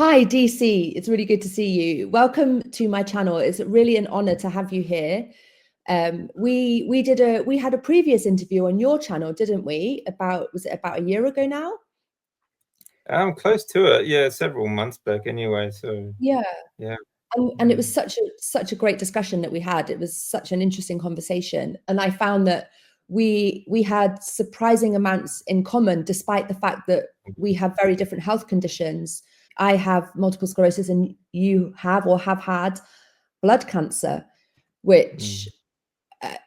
Hi, DC. It's really good to see you. Welcome to my channel. It's really an honor to have you here. We had a previous interview on your channel, didn't we? Was it about a year ago now? I'm close to it. Yeah, several months back anyway. So Yeah. yeah. And it was such a great discussion that we had. It was such an interesting conversation, and I found that we had surprising amounts in common, despite the fact that we have very different health conditions. I have multiple sclerosis, and you have or have had blood cancer, which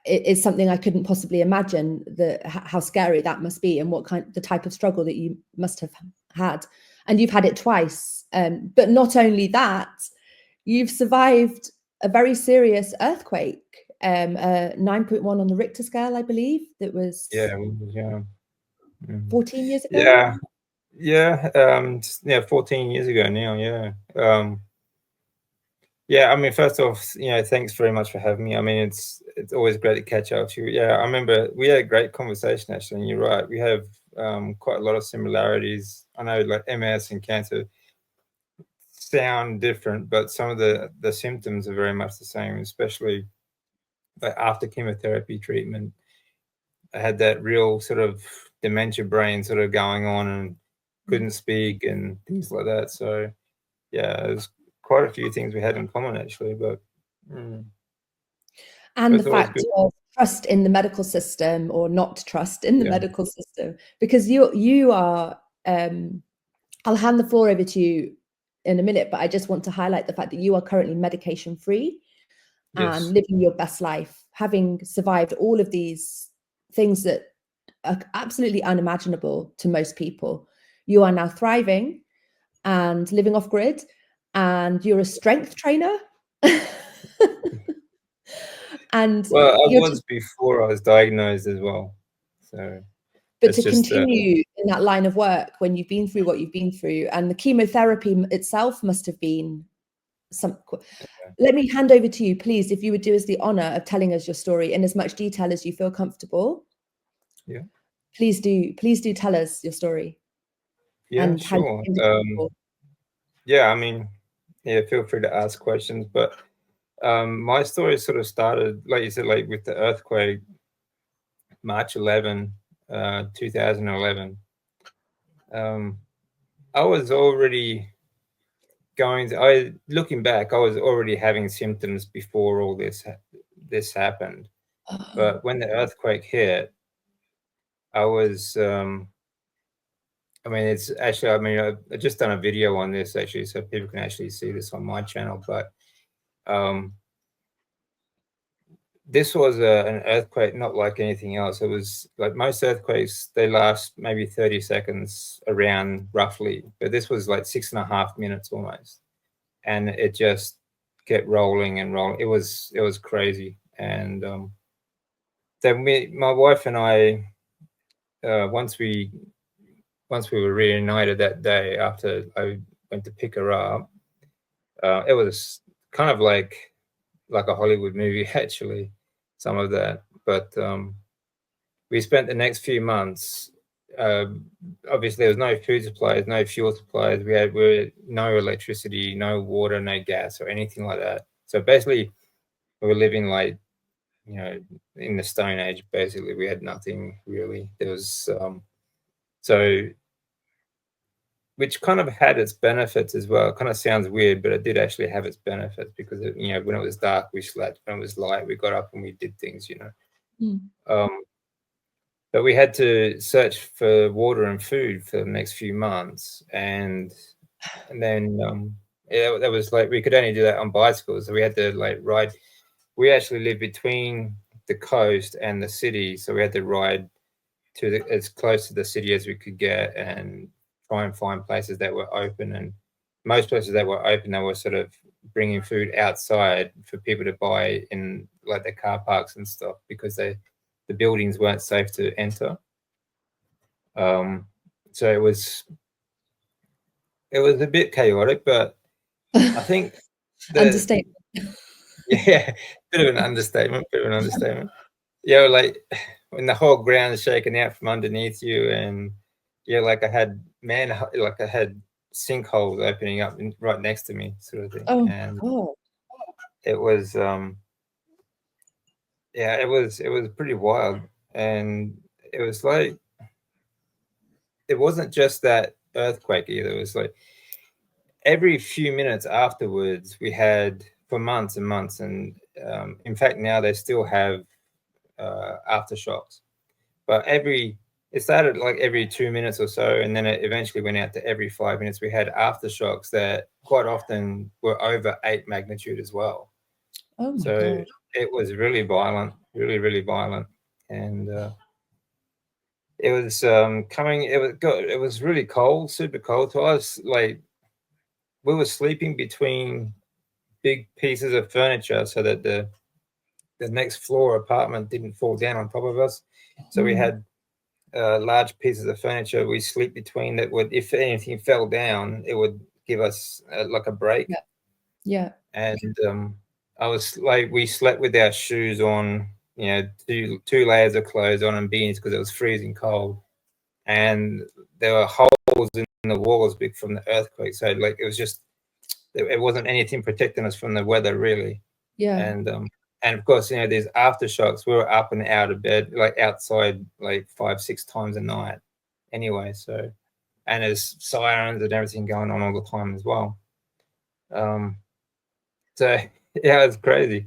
is something I couldn't possibly imagine how scary that must be, and the type of struggle that you must have had. And you've had it twice, but not only that, you've survived a very serious earthquake, 9.1 on the Richter scale, I believe. That was 14 years ago. Yeah, 14 years ago now. Yeah, I mean, first off, thanks very much for having me. I mean, it's always great to catch up with you. Yeah, I remember we had a great conversation actually, and you're right, we have quite a lot of similarities. I know like MS and cancer sound different, but some of the symptoms are very much the same, especially like after chemotherapy treatment. I had that real sort of dementia brain sort of going on and couldn't speak and things like that. So yeah, there's quite a few things we had in common actually, but and the fact of trust in the medical system or not trust in the medical system, because you are I'll hand the floor over to you in a minute, but I just want to highlight the fact that you are currently medication free and living your best life, having survived all of these things that are absolutely unimaginable to most people. You are now thriving and living off grid, and you're a strength trainer. And well, I was before I was diagnosed as well. So but to continue in that line of work when you've been through what you've been through, and the chemotherapy itself must have been some. Let me hand over to you, please, if you would do us the honor of telling us your story in as much detail as you feel comfortable. Yeah. Please do tell us your story. Yeah, And sure. Yeah, I mean, yeah, feel free to ask questions, but my story sort of started, like you said, like with the earthquake, March 11, 2011. I was already looking back, I was already having symptoms before all this happened. But when the earthquake hit, I was, I mean, it's actually, I mean, I've just done a video on this actually, so people can actually see this on my channel, but this was an earthquake not like anything else. It was like most earthquakes, they last maybe 30 seconds around roughly, but this was like 6.5 minutes almost. And it just kept rolling and rolling. It was crazy. And then my wife and I, once we were reunited that day after I went to pick her up, it was kind of like a Hollywood movie actually, some of that. But we spent the next few months. Obviously, there was no food supplies, no fuel supplies. We had no electricity, no water, no gas, or anything like that. So basically, we were living like, in the Stone Age. Basically, we had nothing really. There was so, which kind of had its benefits as well. It kind of sounds weird, but it did actually have its benefits because when it was dark, we slept. When it was light, we got up and we did things. But we had to search for water and food for the next few months, and then that was like we could only do that on bicycles, so we had to like ride. We actually lived between the coast and the city, so we had to ride as close to the city as we could get and try and find places that were open. And most places that were open, they were sort of bringing food outside for people to buy in like their car parks and stuff because the buildings weren't safe to enter. So it was a bit chaotic, but I think understatement. Yeah, bit of an understatement. Yeah, like when the whole ground is shaking out from underneath you, and like I had sinkholes opening up right next to me, sort of thing. Oh And God. it was, yeah, it was pretty wild. And it was like, it wasn't just that earthquake either. It was like every few minutes afterwards, we had for months and months. And in fact, now they still have aftershocks. But it started like every 2 minutes or so, and then it eventually went out to every 5 minutes. We had aftershocks that quite often were over 8 magnitude as well. Oh my So God. it was really violent, really, really violent. And it was it was really cold, super cold to us. Like, we were sleeping between big pieces of furniture so that the next floor apartment didn't fall down on top of us. So we had large pieces of furniture we sleep between that would, if anything fell down, it would give us like a break. Yeah. Yeah. And I was like, we slept with our shoes on, you know, two layers of clothes on and beanies because it was freezing cold. And there were holes in the walls from the earthquake. So like, it was just, it wasn't anything protecting us from the weather really. Yeah. And of course, you know, there's aftershocks. We were up and out of bed, like outside, like 5-6 times a night anyway. So, and there's sirens and everything going on all the time as well. So yeah, it's crazy.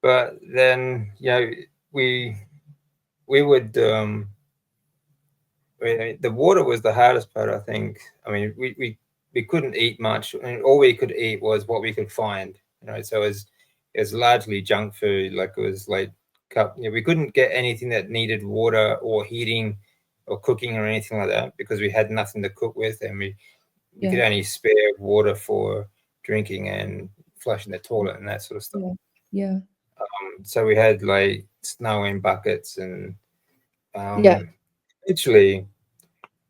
But then, you know, we would, the water was the hardest part, I think. I mean, we couldn't eat much, and all we could eat was what we could find, you know. So it was largely junk food. Like, it was like you know, we couldn't get anything that needed water or heating or cooking or anything like that because we had nothing to cook with, and we could only spare water for drinking and flushing the toilet and that sort of stuff. Yeah. So we had like snow in buckets, and Yeah. literally,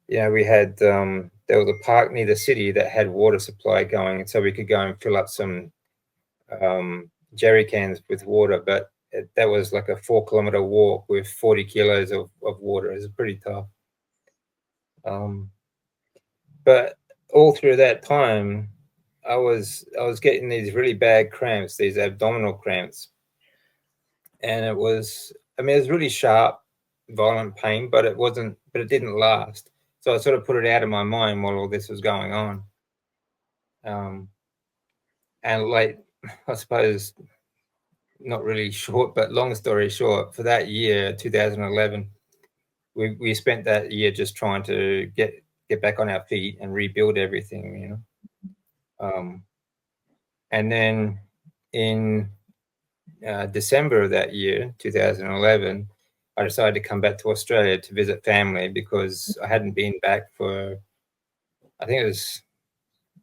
yeah, we had there was a park near the city that had water supply going, and so we could go and fill up some jerry cans with water. But that was like a 4-kilometer walk with 40 kilos of water. It was pretty tough. But all through that time, I was getting these really bad cramps, these abdominal cramps, and it was, I mean, it was really sharp, violent pain, but it didn't last. So I sort of put it out of my mind while all this was going on. And like, I suppose, not really short, but long story short, for that year, 2011, we spent that year just trying to get back on our feet and rebuild everything, you know. And then in December of that year, 2011, I decided to come back to Australia to visit family because I hadn't been back for, I think it was,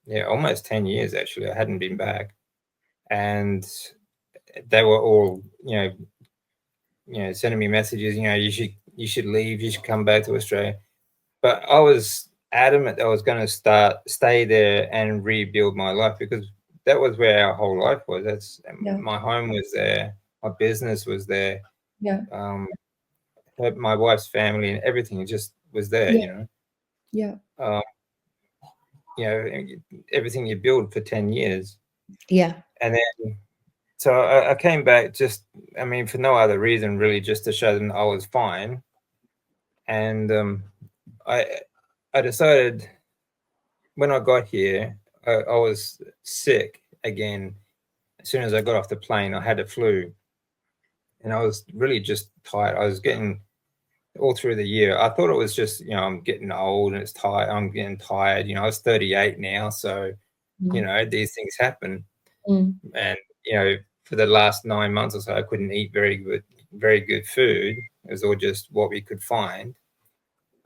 yeah, almost 10 years actually. I hadn't been back, and they were all, you know, sending me messages, you know, you should leave, you should come back to Australia. But I was adamant I was going to stay there and rebuild my life because that was where our whole life was. That's my home was there, my business was there. Yeah. My wife's family and everything just was there, you know. Yeah. You know, everything you build for 10 years. Yeah. And then, so I came back just, I mean, for no other reason really, just to show them I was fine. And I decided when I got here, I was sick again. As soon as I got off the plane, I had a flu, and I was really just tired. I was getting all through the year. I thought it was just, you know, I'm getting old and it's tired. I'm getting tired. You know, I was 38 now, so you know, these things happen. And you know, for the last 9 months or so, I couldn't eat very good food. It was all just what we could find.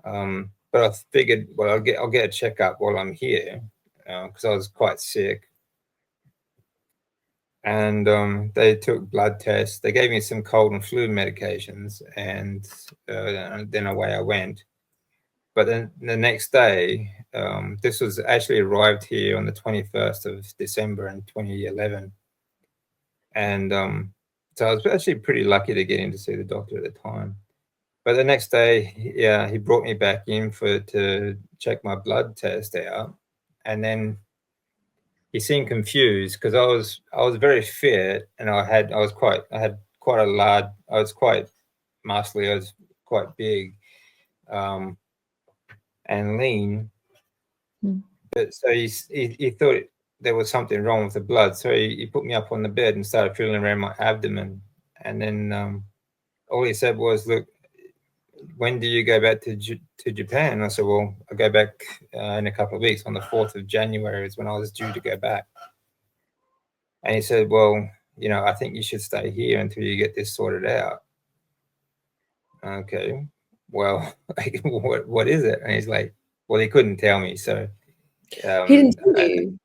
But I figured, well, I'll get a checkup while I'm here because I was quite sick. And they took blood tests. They gave me some cold and flu medications, and then away I went. But then the next day, this was actually arrived here on the 21st of December in 2011. And so I was actually pretty lucky to get in to see the doctor at the time. But the next day, yeah, he brought me back in to check my blood test out. and then he seemed confused because I was very fit, and I had quite a large, I was quite muscly, I was quite big, and lean. But so he thought there was something wrong with the blood, so he put me up on the bed and started feeling around my abdomen, and then all he said was, "Look, when do you go back to Japan?" And I said, "Well, I go back in a couple of weeks. On the 4th of January is when I was due to go back." And he said, "Well, you know, I think you should stay here until you get this sorted out." Okay, well, like, what is it? And he's like, well, he couldn't tell me. So He didn't tell you?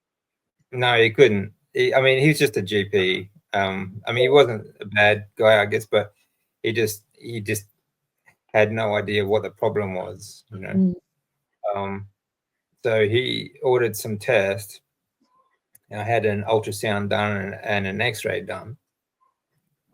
no, he couldn't. I mean, he was just a GP. I mean, he wasn't a bad guy, I guess, but he just had no idea what the problem was, you know. So he ordered some tests. I had an ultrasound done and an X-ray done,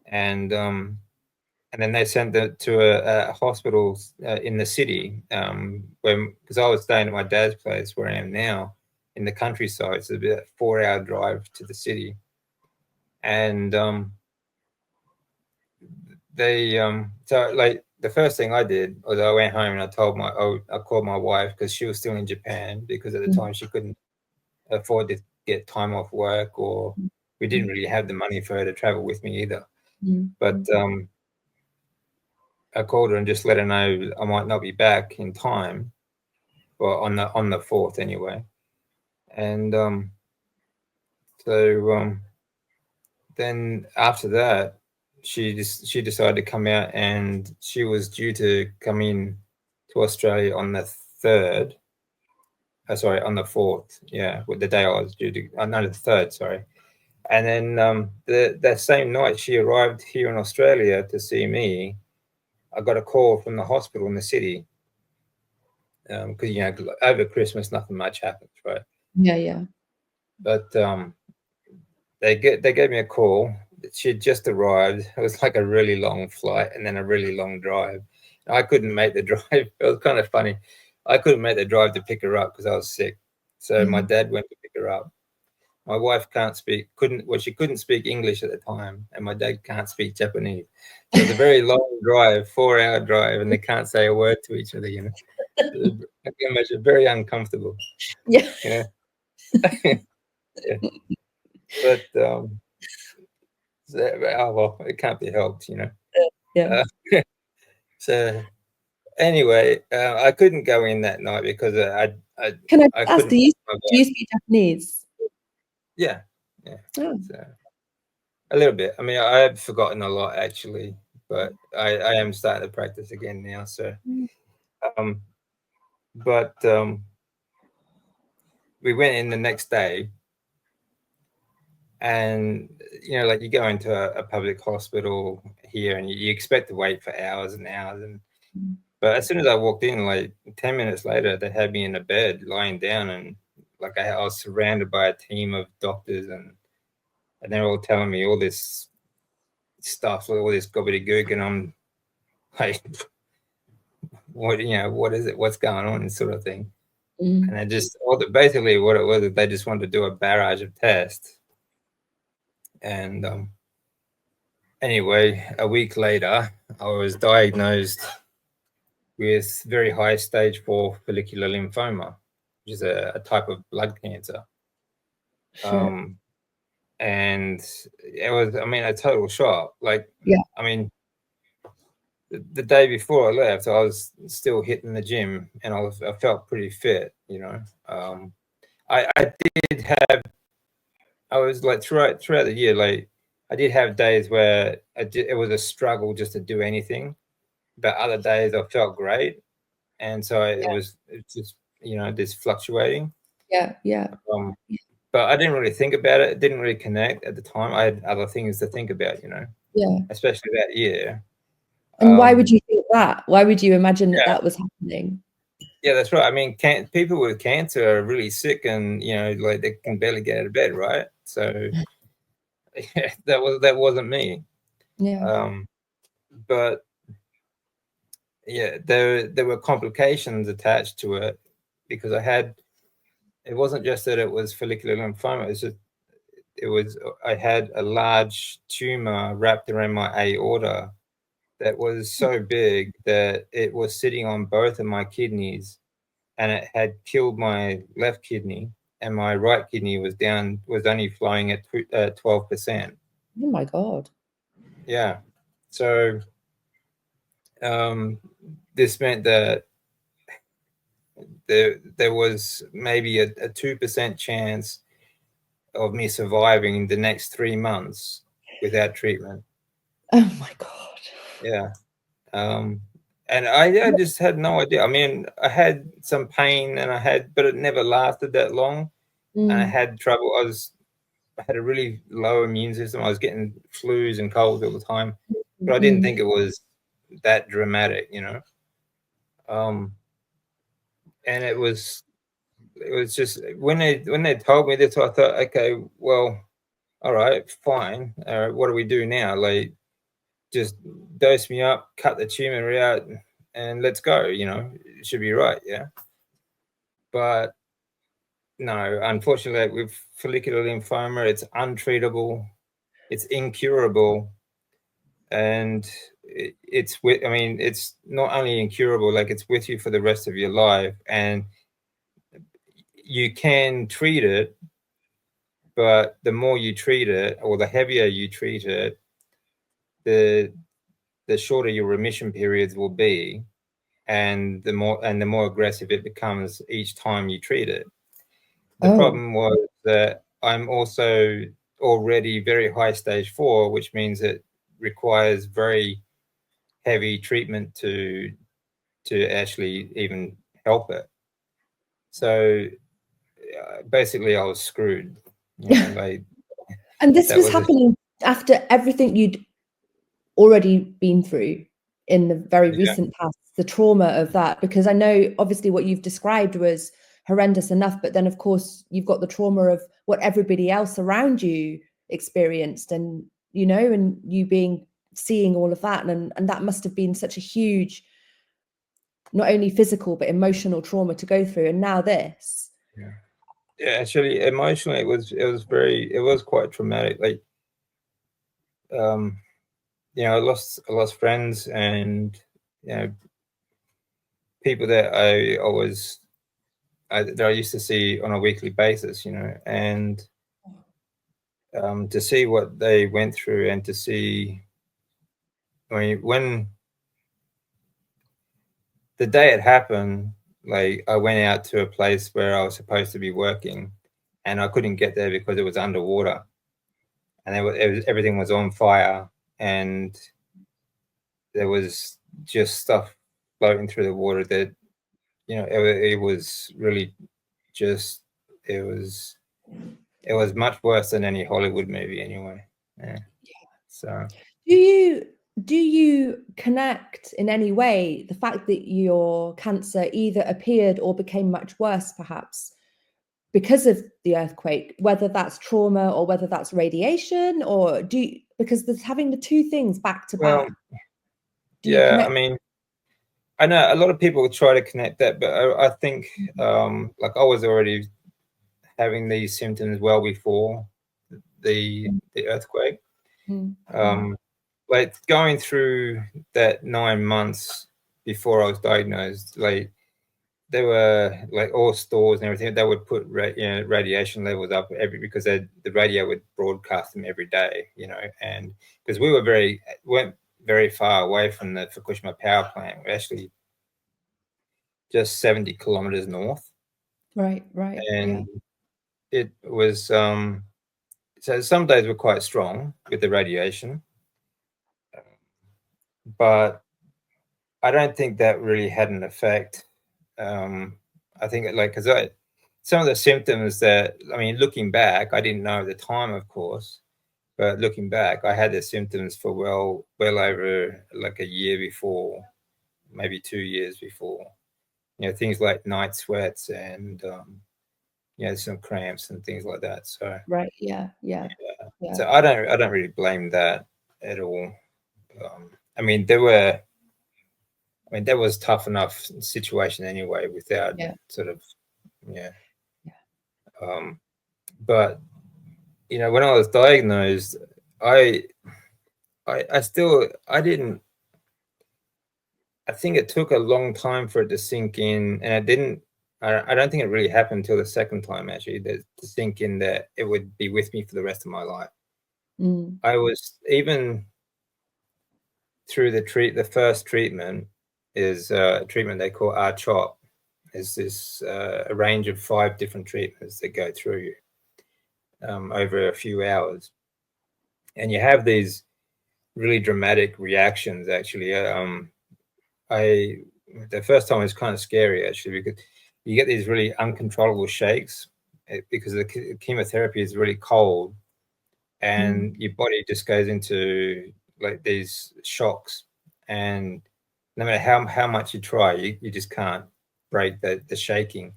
and then they sent it to a hospital in the city, because I was staying at my dad's place where I am now in the countryside. It's about a 4-hour drive to the city, and they so like the first thing I did was I went home and I called my wife because she was still in Japan, because at the time she couldn't afford to get time off work, or we didn't really have the money for her to travel with me either. But I called her and just let her know I might not be back in time, well, on the 4th anyway. And so then after that, she decided to come out, and she was due to come in to Australia on the 3rd. Sorry, on the 4th. Yeah, the day I was due to. No, the 3rd. Sorry. And then the same night she arrived here in Australia to see me, I got a call from the hospital in the city, because you know, over Christmas nothing much happens, right? Yeah. But they gave me a call. She had just arrived. It was like a really long flight and then a really long drive. I couldn't make the drive. It was kind of funny. I couldn't make the drive to pick her up because I was sick. So my dad went to pick her up. My wife she couldn't speak English at the time, and my dad can't speak Japanese. So it's a very long drive, 4-hour drive, and they can't say a word to each other, you know. I can imagine, very uncomfortable. Yeah. Yeah. Yeah. But oh well, it can't be helped, you know. Yeah. So anyway, I couldn't go in that night because Can I I ask, couldn't. do you speak Japanese? Yeah. Oh. So, a little bit. I mean, I had forgotten a lot actually, but I am starting to practice again now. So, but we went in the next day, and you know, like you go into a public hospital here, and you expect to wait for hours and hours, but as soon as I walked in, like 10 minutes later, they had me in a bed lying down, and like I was surrounded by a team of doctors, and they're all telling me all this stuff, all this gobbledygook, and I'm like, what is it? What's going on? Sort of thing. And I just basically what it was, they just wanted to do a barrage of tests. And anyway, a week later, I was diagnosed with very high stage 4 follicular lymphoma, which is a type of blood cancer. Sure. And it was, I mean, a total shock. Like, Yeah. I mean, the day before I left, I was still hitting the gym, and I felt pretty fit, you know. I was like throughout the year, like I did have days where it was a struggle just to do anything, but other days I felt great, and so it's just, you know, this fluctuating. Yeah. But I didn't really think about it. It didn't really connect at the time. I had other things to think about, you know. Yeah. Especially that year. And why would you think that? Why would you imagine that was happening? Yeah, that's right. I mean, people with cancer are really sick, and you know, like they can barely get out of bed, right? So yeah, that wasn't me. Yeah. But yeah, there were complications attached to it because I had it wasn't just that it was follicular lymphoma. I had a large tumor wrapped around my aorta that was so big that it was sitting on both of my kidneys, and it had killed my left kidney, and my right kidney was only flowing at 12%. Oh my God. Yeah. So this meant that there was maybe a 2% chance of me surviving in the next 3 months without treatment. Oh my God. Yeah. And I just had no idea. I mean, I had some pain but it never lasted that long. And I had trouble. I had a really low immune system. I was getting flus and colds all the time, but I didn't think it was that dramatic, you know? And it was just when they told me this, I thought, okay, well, all right, fine. What do we do now? Like, just dose me up, cut the tumor out, and let's go. You know, it should be right. Yeah. But no, unfortunately, with follicular lymphoma, it's untreatable, it's incurable, and it's with. I mean, it's not only incurable, like it's with you for the rest of your life, and you can treat it, but the more you treat it, or the heavier you treat it, the shorter your remission periods will be, and the more aggressive it becomes each time you treat it. The problem was that I'm also already very high stage 4, which means it requires very heavy treatment to actually even help it. So basically, I was screwed. You know, like, and this was happening after everything you'd already been through in the very recent past, the trauma of that, because I know obviously what you've described was horrendous enough, but then of course you've got the trauma of what everybody else around you experienced, and you know, and you seeing all of that, and that must have been such a huge, not only physical but emotional trauma to go through. And now this. Yeah, actually, emotionally, it was quite traumatic. Like, you know, I lost friends, and you know, people that I used to see on a weekly basis, you know, and to see what they went through, and to see, I mean, when the day it happened, like, I went out to a place where I was supposed to be working, and I couldn't get there because it was underwater, and everything was on fire, and there was just stuff floating through the water that, you know, it was really just, it was much worse than any Hollywood movie anyway. Yeah. So Do you connect in any way the fact that your cancer either appeared or became much worse, perhaps because of the earthquake, whether that's trauma or whether that's radiation, or because there's having the two things back to back? Yeah, I mean, I know a lot of people try to connect that, but I think like, I was already having these symptoms well before the earthquake. Like, going through that 9 months before I was diagnosed, like, there were, like, all stores and everything, they would put radiation levels up because the radio would broadcast them every day, you know, and because we weren't very far away from the Fukushima power plant. We're actually just 70 kilometers north. Right. And it was so some days were quite strong with the radiation, but I don't think that really had an effect. I think, like, because some of the symptoms that, I mean, looking back, I didn't know at the time, of course, but looking back, I had the symptoms for well over like a year before, maybe 2 years before. You know, things like night sweats and you know, some cramps and things like that. So Yeah. So I don't really blame that at all. I mean, that was tough enough situation anyway, without sort of, But you know, when I was diagnosed, I didn't. I think it took a long time for it to sink in, and it didn't. I don't think it really happened until the second time actually to sink in that it would be with me for the rest of my life. I was even through the first treatment is a treatment they call R-CHOP. Is this a range of 5 different treatments that go through you over a few hours, and you have these really dramatic reactions. Actually, the first time was kind of scary actually, because you get these really uncontrollable shakes because the chemotherapy is really cold, and your body just goes into like these shocks, and no matter how much you try, you just can't break the shaking.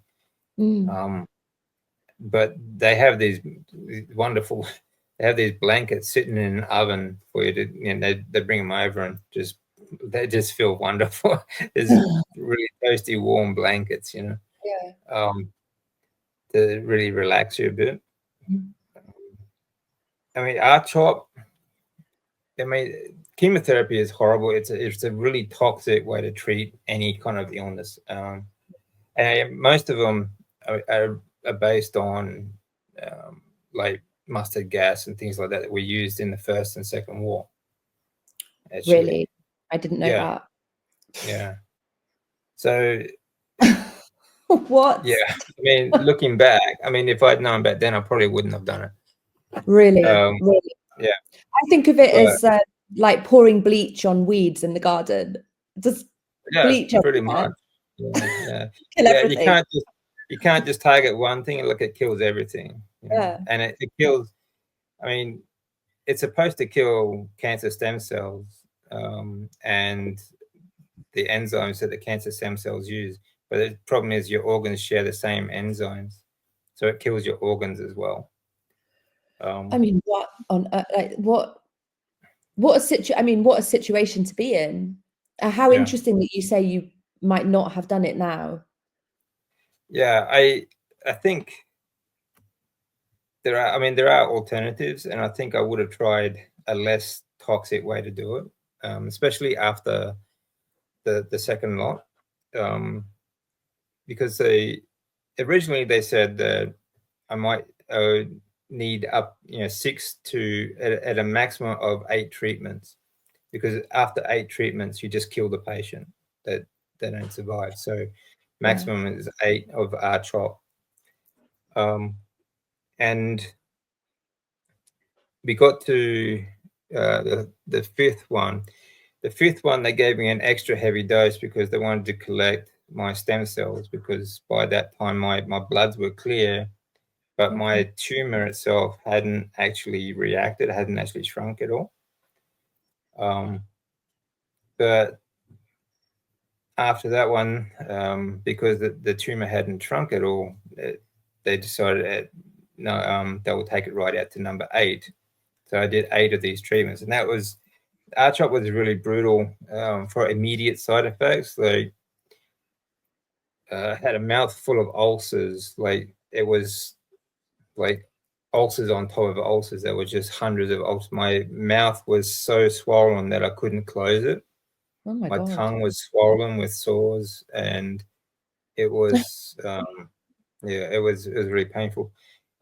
But they have these wonderful, they have these blankets sitting in an oven for you to, you know, they bring them over and they just feel wonderful. There's really toasty, warm blankets, you know, to really relax you a bit. I mean, R-CHOP, I mean, chemotherapy is horrible. It's a really toxic way to treat any kind of illness. And most of them are based on like mustard gas and things like that were used in the First and Second War. Actually. Really? I didn't know that. Yeah. So what? Yeah. I mean, looking back, I mean, if I'd known back then, I probably wouldn't have done it. Really? Really? Yeah. I think of it as like pouring bleach on weeds in the garden. Just bleach pretty everywhere. much. Yeah. Kill everything. You can't just target one thing and look, it kills everything. You know? And it kills, I mean, it's supposed to kill cancer stem cells and the enzymes that the cancer stem cells use. But the problem is your organs share the same enzymes. So it kills your organs as well. I mean, what on like what a situation to be in. How interesting that you say you might not have done it now. Yeah, I think there are alternatives, and I think I would have tried a less toxic way to do it, especially after the second lot, because originally they said that I might need up 6 to at a maximum of 8 treatments, because after 8 treatments you just kill the patient, that they don't survive. So maximum is 8 of R-CHOP. And we got to the fifth one. The fifth one, they gave me an extra heavy dose because they wanted to collect my stem cells, because by that time my bloods were clear, but my tumor itself hadn't actually reacted, hadn't actually shrunk at all. But after that one, because the tumor hadn't shrunk at all, they decided they will take it right out to number 8. So I did 8 of these treatments, and that was, R-CHOP was really brutal for immediate side effects. Like I had a mouth full of ulcers. Like it was like ulcers on top of ulcers. There were just hundreds of ulcers. My mouth was so swollen that I couldn't close it. Oh my God. God. Tongue was swollen with sores, and it was it was really painful.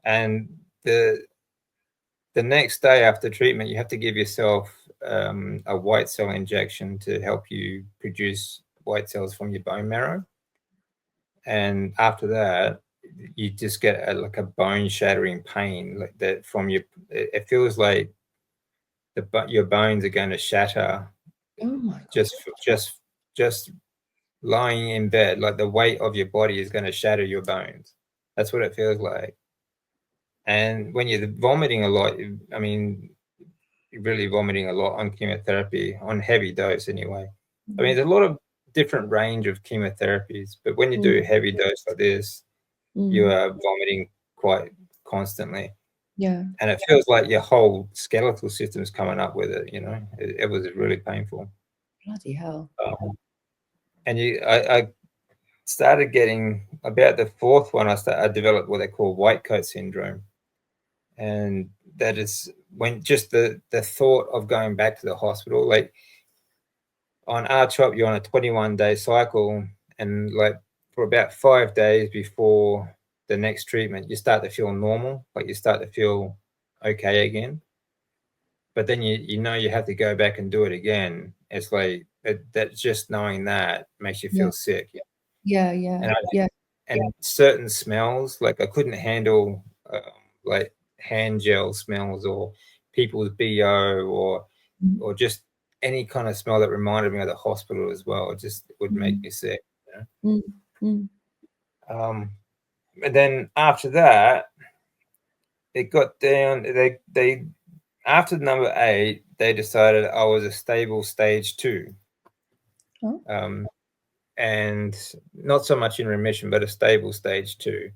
And the next day after treatment, you have to give yourself a white cell injection to help you produce white cells from your bone marrow. And after that, you just get like a bone shattering pain, like that from your. It feels like your bones are going to shatter. Oh my God. Just lying in bed, like the weight of your body is going to shatter your bones. That's what it feels like. And when you're vomiting a lot, I mean, you're really vomiting a lot on chemotherapy, on heavy dose anyway. I mean, there's a lot of different range of chemotherapies, but when you do heavy dose like this, you are vomiting quite constantly. Yeah. And it feels like your whole skeletal system's coming up with it, you know. It was really painful. Bloody hell. And started getting about the fourth one, I developed what they call white coat syndrome. And that is when just the thought of going back to the hospital, like on R-CHOP, you're on a 21-day cycle, and like for about 5 days before the next treatment, you start to feel normal, like you start to feel okay again. But then you know you have to go back and do it again. It's like that just knowing that makes you feel sick. Yeah. And certain smells, like I couldn't handle like hand gel smells or people's BO or just any kind of smell that reminded me of the hospital as well. It just would make me sick. You know? And then after that, it got down. They after number 8, they decided I was a stable stage 2. Oh. And not so much in remission, but a stable stage 2.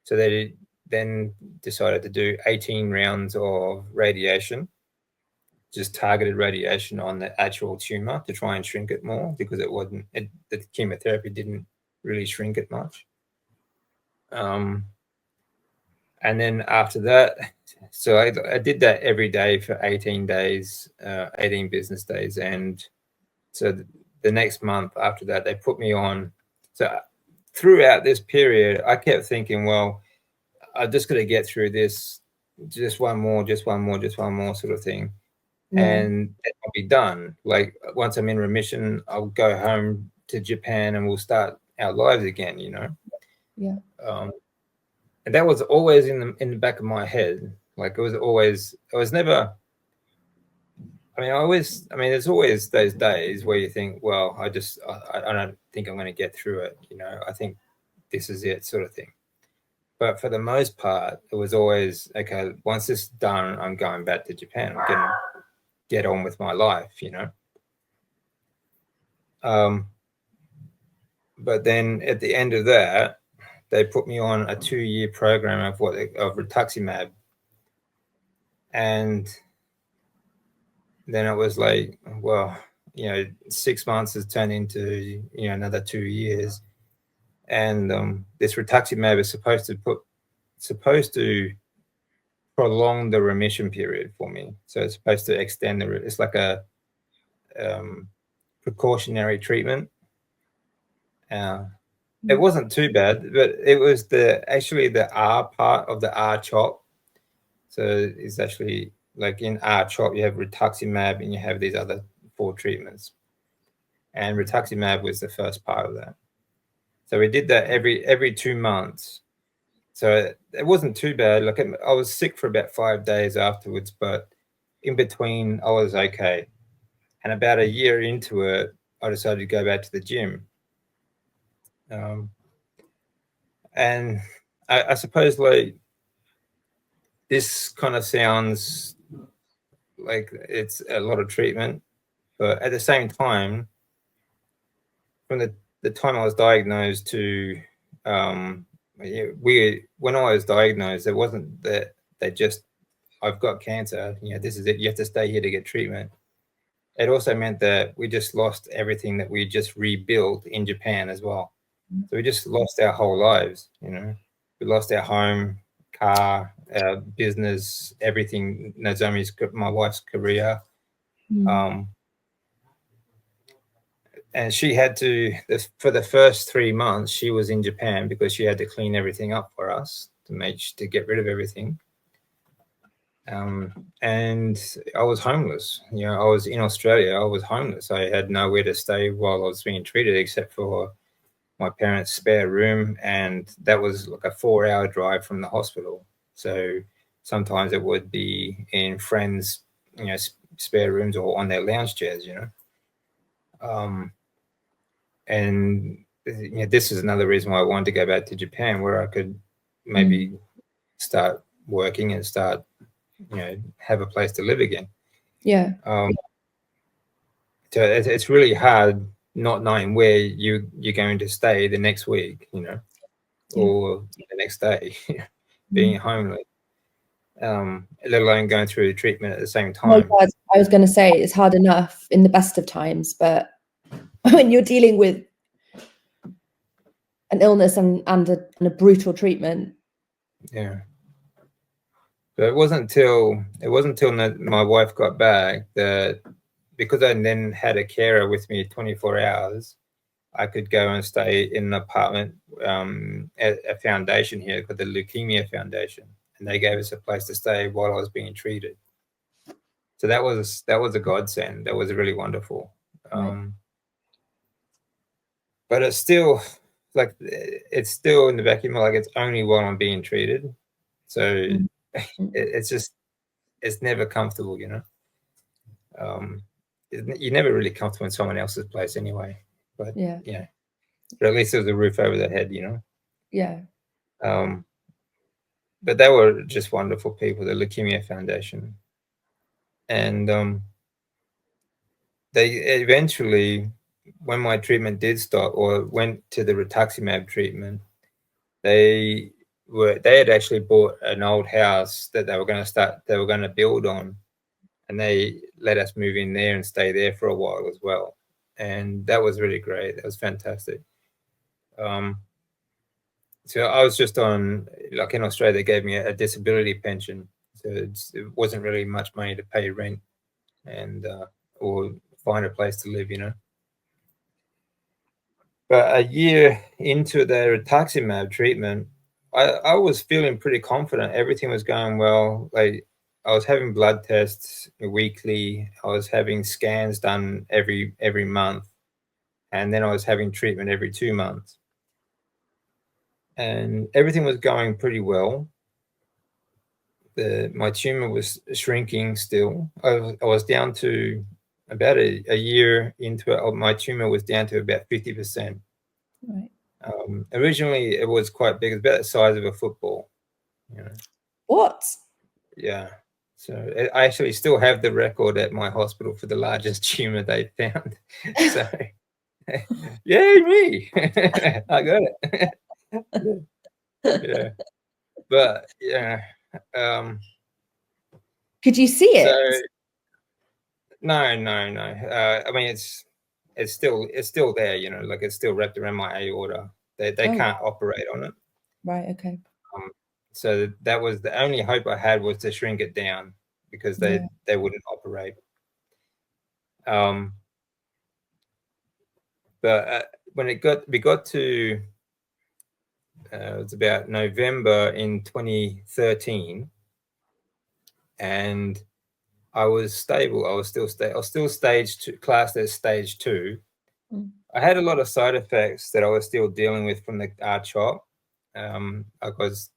So they then decided to do 18 rounds of radiation, just targeted radiation on the actual tumor to try and shrink it more, because the chemotherapy didn't really shrink it much. And then after that, so I did that every day for 18 days, 18 business days. And so the next month after that, they put me on. So throughout this period, I kept thinking, well, I'm just going to get through this, just one more sort of thing. And I'll be done. Like once I'm in remission, I'll go home to Japan and we'll start our lives again, you know? Yeah. And that was always in the back of my head. Like I was never, there's always those days where you think, well, I don't think I'm going to get through it. You know, I think this is it, sort of thing. But for the most part, it was always, okay, once this is done, I'm going back to Japan. I'm going to get on with my life, you know. But then at the end of that, they put me on a 2-year program of rituximab. And then it was like, well, you know, 6 months has turned into, you know, another 2 years. And this rituximab is supposed to prolong the remission period for me. So it's supposed to extend it's like a precautionary treatment. It wasn't too bad, but it was actually the R part of the R-CHOP. So it's actually like in R-CHOP, you have rituximab and you have these other 4 treatments. And rituximab was the first part of that. So we did that every 2 months. So it wasn't too bad. Like I was sick for about 5 days afterwards, but in between I was okay. And about a year into it, I decided to go back to the gym. And I suppose like this kind of sounds like it's a lot of treatment, but at the same time, from the time I was diagnosed to when I was diagnosed, it wasn't that they just, I've got cancer, you know, this is it, you have to stay here to get treatment. It also meant that we just lost everything that we just rebuilt in Japan as well. So we just lost our whole lives, you know. We lost our home, car, our business, everything. Nozomi's, my wife's career. And she had to, for the first 3 months, she was in Japan because she had to clean everything up for us to get rid of everything. And I was homeless. You know, I was in Australia. I was homeless. I had nowhere to stay while I was being treated except for my parents' spare room, and that was like a 4-hour drive from the hospital. So sometimes it would be in friends, you know, spare rooms or on their lounge chairs, you know. And you know, this is another reason why I wanted to go back to Japan, where I could maybe start working and start, you know, have a place to live again. Yeah. So it's really hard not knowing where you're going to stay the next week, you know, or the next day, being homeless, let alone going through the treatment at the same time. Oh, God. I was going to say it's hard enough in the best of times, but when you're dealing with an illness and a brutal treatment. Yeah. But it wasn't until my wife got back that, because I then had a carer with me 24 hours, I could go and stay in an apartment at a foundation here called the Leukemia Foundation, and they gave us a place to stay while I was being treated. So that was a godsend. That was really wonderful. Right. But it's still in the back of my, like, it's only while I'm being treated. So it's never comfortable, you know. You're never really comfortable in someone else's place anyway. But yeah, but at least there was a roof over their head, you know. Yeah. But they were just wonderful people, the Leukemia Foundation, and they eventually, when my treatment did stop or went to the rituximab treatment, they had actually bought an old house that they were going to build on, and they let us move in there and stay there for a while as well. And that was really great. That was fantastic. So I was just on, like in Australia, they gave me a disability pension. So it wasn't really much money to pay rent and or find a place to live, you know. But a year into the rituximab treatment, I was feeling pretty confident. Everything was going well. Like, I was having blood tests weekly. I was having scans done every month, and then I was having treatment every 2 months, and everything was going pretty well. My tumor was shrinking still. I was down to about a year into it. My tumor was down to about 50%. Right. Originally, it was quite big. It was about the size of a football. You know. What? Yeah. So I actually still have the record at my hospital for the largest tumor they found. So, yay me! I got it. Yeah. But yeah. Could you see So it? no. I mean, it's still there. You know, like, it's still wrapped around my aorta. They can't operate on it. Right. Okay. So that was the only hope I had, was to shrink it down, because they wouldn't operate. But when we got to it was about November in 2013, and I was stable. I was still stage 2, classed as stage 2. I had a lot of side effects that I was still dealing with from the R-CHOP, because,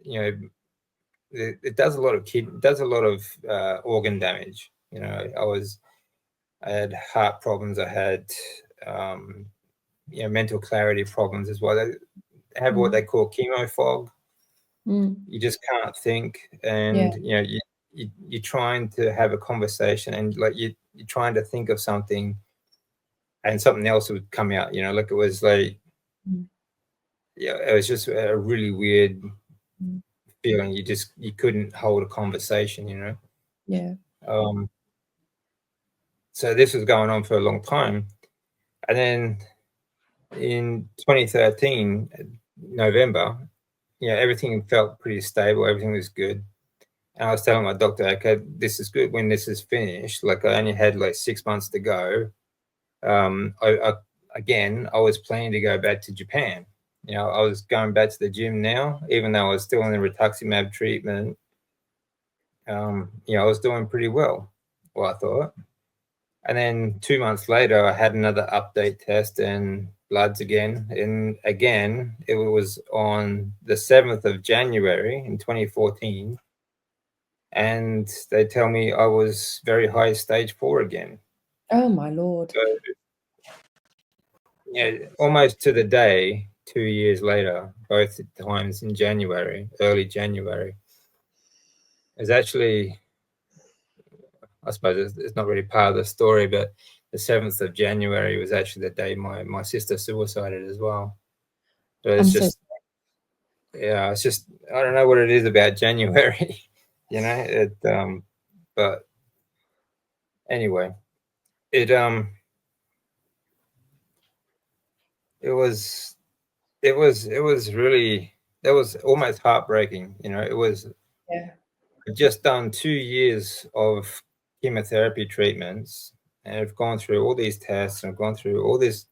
you know, it does a lot of organ damage. You know, I had heart problems. I had mental clarity problems as well. They have what they call chemo fog. You just can't think, and you know, you're trying to have a conversation, and like you're trying to think of something, and something else would come out. You know, like, it was like, it was just a really weird feeling. You couldn't hold a conversation. You know. Yeah. So this was going on for a long time, and then in 2013 November, everything felt pretty stable. Everything was good. And I was telling my doctor, okay, this is good. When this is finished, like, I only had like 6 months to go. I was planning to go back to Japan. You know, I was going back to the gym now, even though I was still in the rituximab treatment. I was doing pretty well, I thought. And then 2 months later, I had another update test and bloods again. And again, it was on the 7th of January in 2014. And they tell me I was very high stage 4 again. Oh my Lord. So, almost to the day, 2 years later, both times in January, early January, is actually, I suppose it's not really part of the story, but the 7th of January was actually the day my sister suicided as well. So it's just, I don't know what it is about January, you know, but anyway, it was it was really, that was almost heartbreaking. You know, it was just done 2 years of chemotherapy treatments, and I've gone through all these tests and I've gone through all these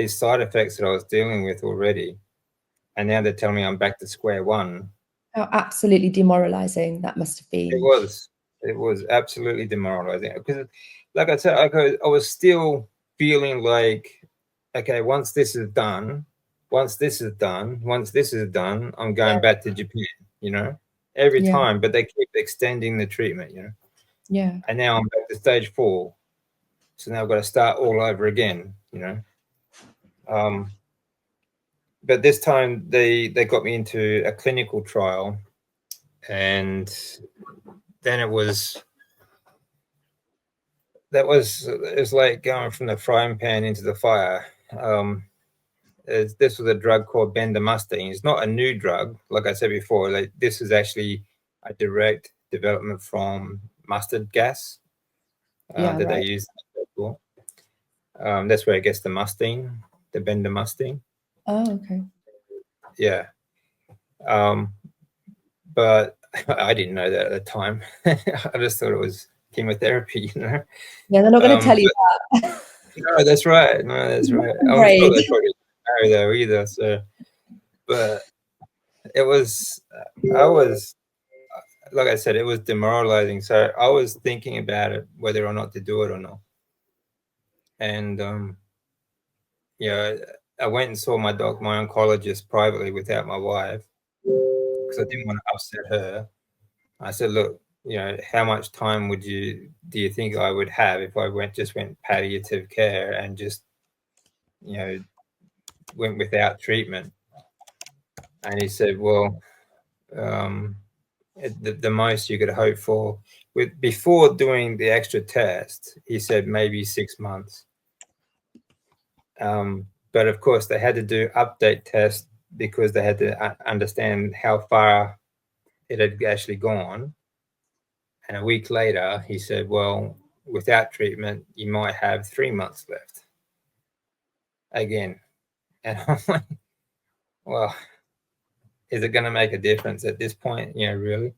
side effects that I was dealing with already, and now they're telling me I'm back to square one. How absolutely demoralizing that must have been. It was absolutely demoralizing, because, like I said, I was still feeling like, okay, once this is done, I'm going back to Japan, you know, every time. But they keep extending the treatment, you know. Yeah. And now I'm back to stage 4. So now I've got to start all over again, you know. But this time they got me into a clinical trial, and then it was like going from the frying pan into the fire. This was a drug called bendamustine. It's not a new drug, like I said before. Like, this is actually a direct development from mustard gas that they use. That's where it gets the mustine, the bendamustine. Oh, okay. Yeah. But I didn't know that at the time. I just thought it was chemotherapy, you know. Yeah, they're not going to tell you that. No, that's right. No, that's right. I'm sure they probably didn't know though either. So, but it was, like I said, it was demoralizing. So I was thinking about it, whether or not to do it or not. And you know, I went and saw my oncologist privately without my wife, because I didn't want to upset her. I said, look, you know, how much time do you think I would have if I went palliative care and just, you know, went without treatment? And he said, well, the most you could hope for before doing the extra test, he said maybe 6 months. But of course they had to do update tests because they had to understand how far it had actually gone. And a week later, he said, well, without treatment, you might have 3 months left again. And I'm like, well, is it going to make a difference at this point? You know, really?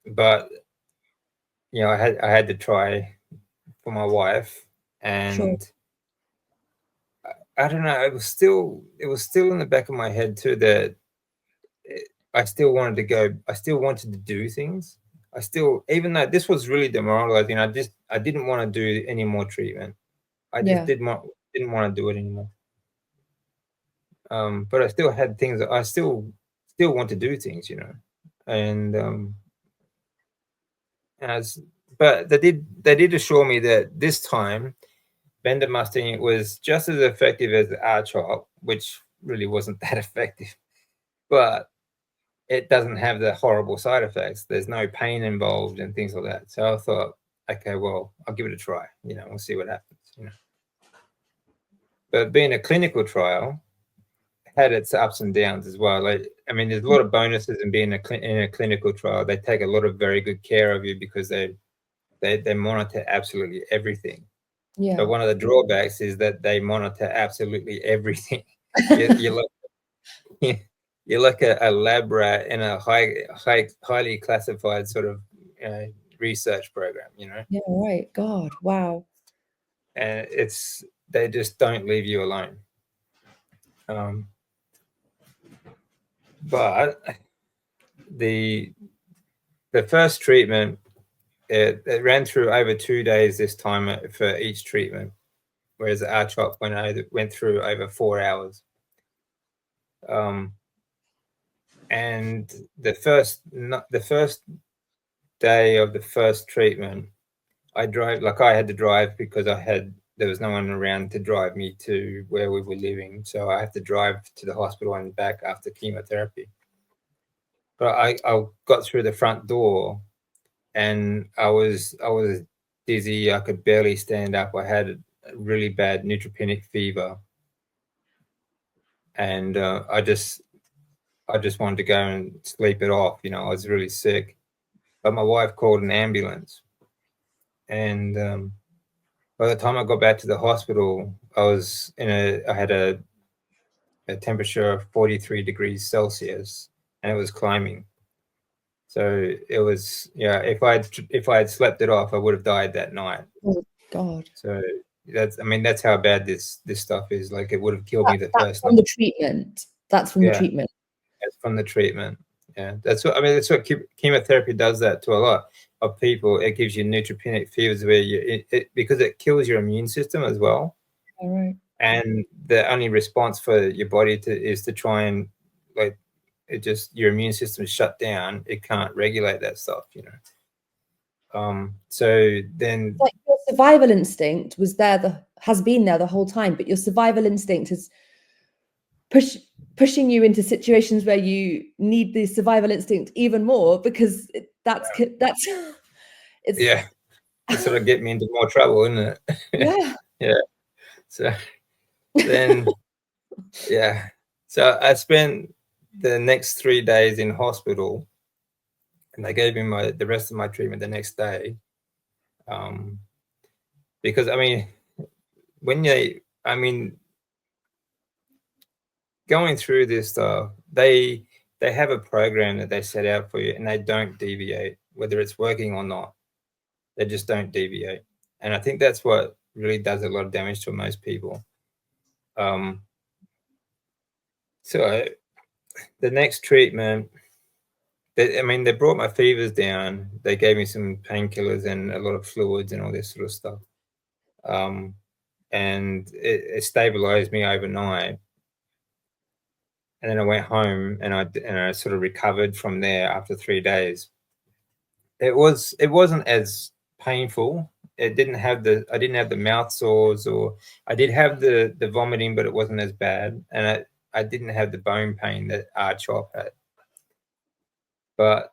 But, you know, I had to try for my wife, and I don't know, it was still in the back of my head too, that I still wanted to do things. Even though this was really demoralizing, I didn't want to do any more treatment. I just didn't want to do it anymore. But I still had things. I still want to do things, you know. And but they did assure me that this time bendamustine was just as effective as the R-CHOP, which really wasn't that effective, but it doesn't have the horrible side effects. There's no pain involved and things like that. So I thought, okay, well, I'll give it a try. You know, we'll see what happens. You know, but being a clinical trial had its ups and downs as well. Like, I mean, there's a lot of bonuses in being in a clinical trial. They take a lot of very good care of you because they monitor absolutely everything. Yeah. But one of the drawbacks is that they monitor absolutely everything. You're like a lab rat in a highly classified sort of research program, you know. Yeah, right. God, wow. And they just don't leave you alone. But the first treatment, it ran through over 2 days this time for each treatment, whereas the R-CHOP went through over 4 hours. And the first day of the first treatment, I had to drive because there was no one around to drive me to where we were living. So I had to drive to the hospital and back after chemotherapy. But I got through the front door and I was dizzy. I could barely stand up. I had a really bad neutropenic fever. And I just wanted to go and sleep it off. You know, I was really sick. But my wife called an ambulance. And by the time I got back to the hospital, I had a a temperature of 43 degrees Celsius, and it was climbing. So it was, yeah, if I had slept it off, I would have died that night. Oh God. So that's, I mean, that's how bad this stuff is. Like, it would have killed me the That's first from night. the treatment. That's from the treatment. That's from the treatment. Yeah, that's what I mean. That's what chemotherapy does that to a lot of people. It gives you neutropenic fevers where because it kills your immune system as well. All right. And the only response for your body is to try and, like, it just, your immune system is shut down. It can't regulate that stuff, you know. So then, like, your survival instinct was there, has been there the whole time, but your survival instinct is pushing you into situations where you need the survival instinct even more, because that's it's yeah, it sort of get me into more trouble, isn't it? yeah. Yeah. So then, yeah. So I spent the next 3 days in hospital, and they gave me the rest of my treatment the next day. Because I mean, going through this stuff, they have a program that they set out for you, and they don't deviate, whether it's working or not. They just don't deviate. And I think that's what really does a lot of damage to most people. So the next treatment, they brought my fevers down. They gave me some painkillers and a lot of fluids and all this sort of stuff. And it stabilized me overnight. And then I went home, and I sort of recovered from there after 3 days. It wasn't as painful. I didn't have the mouth sores, or I did have the vomiting, but it wasn't as bad. And I didn't have the bone pain that R-CHOP had. But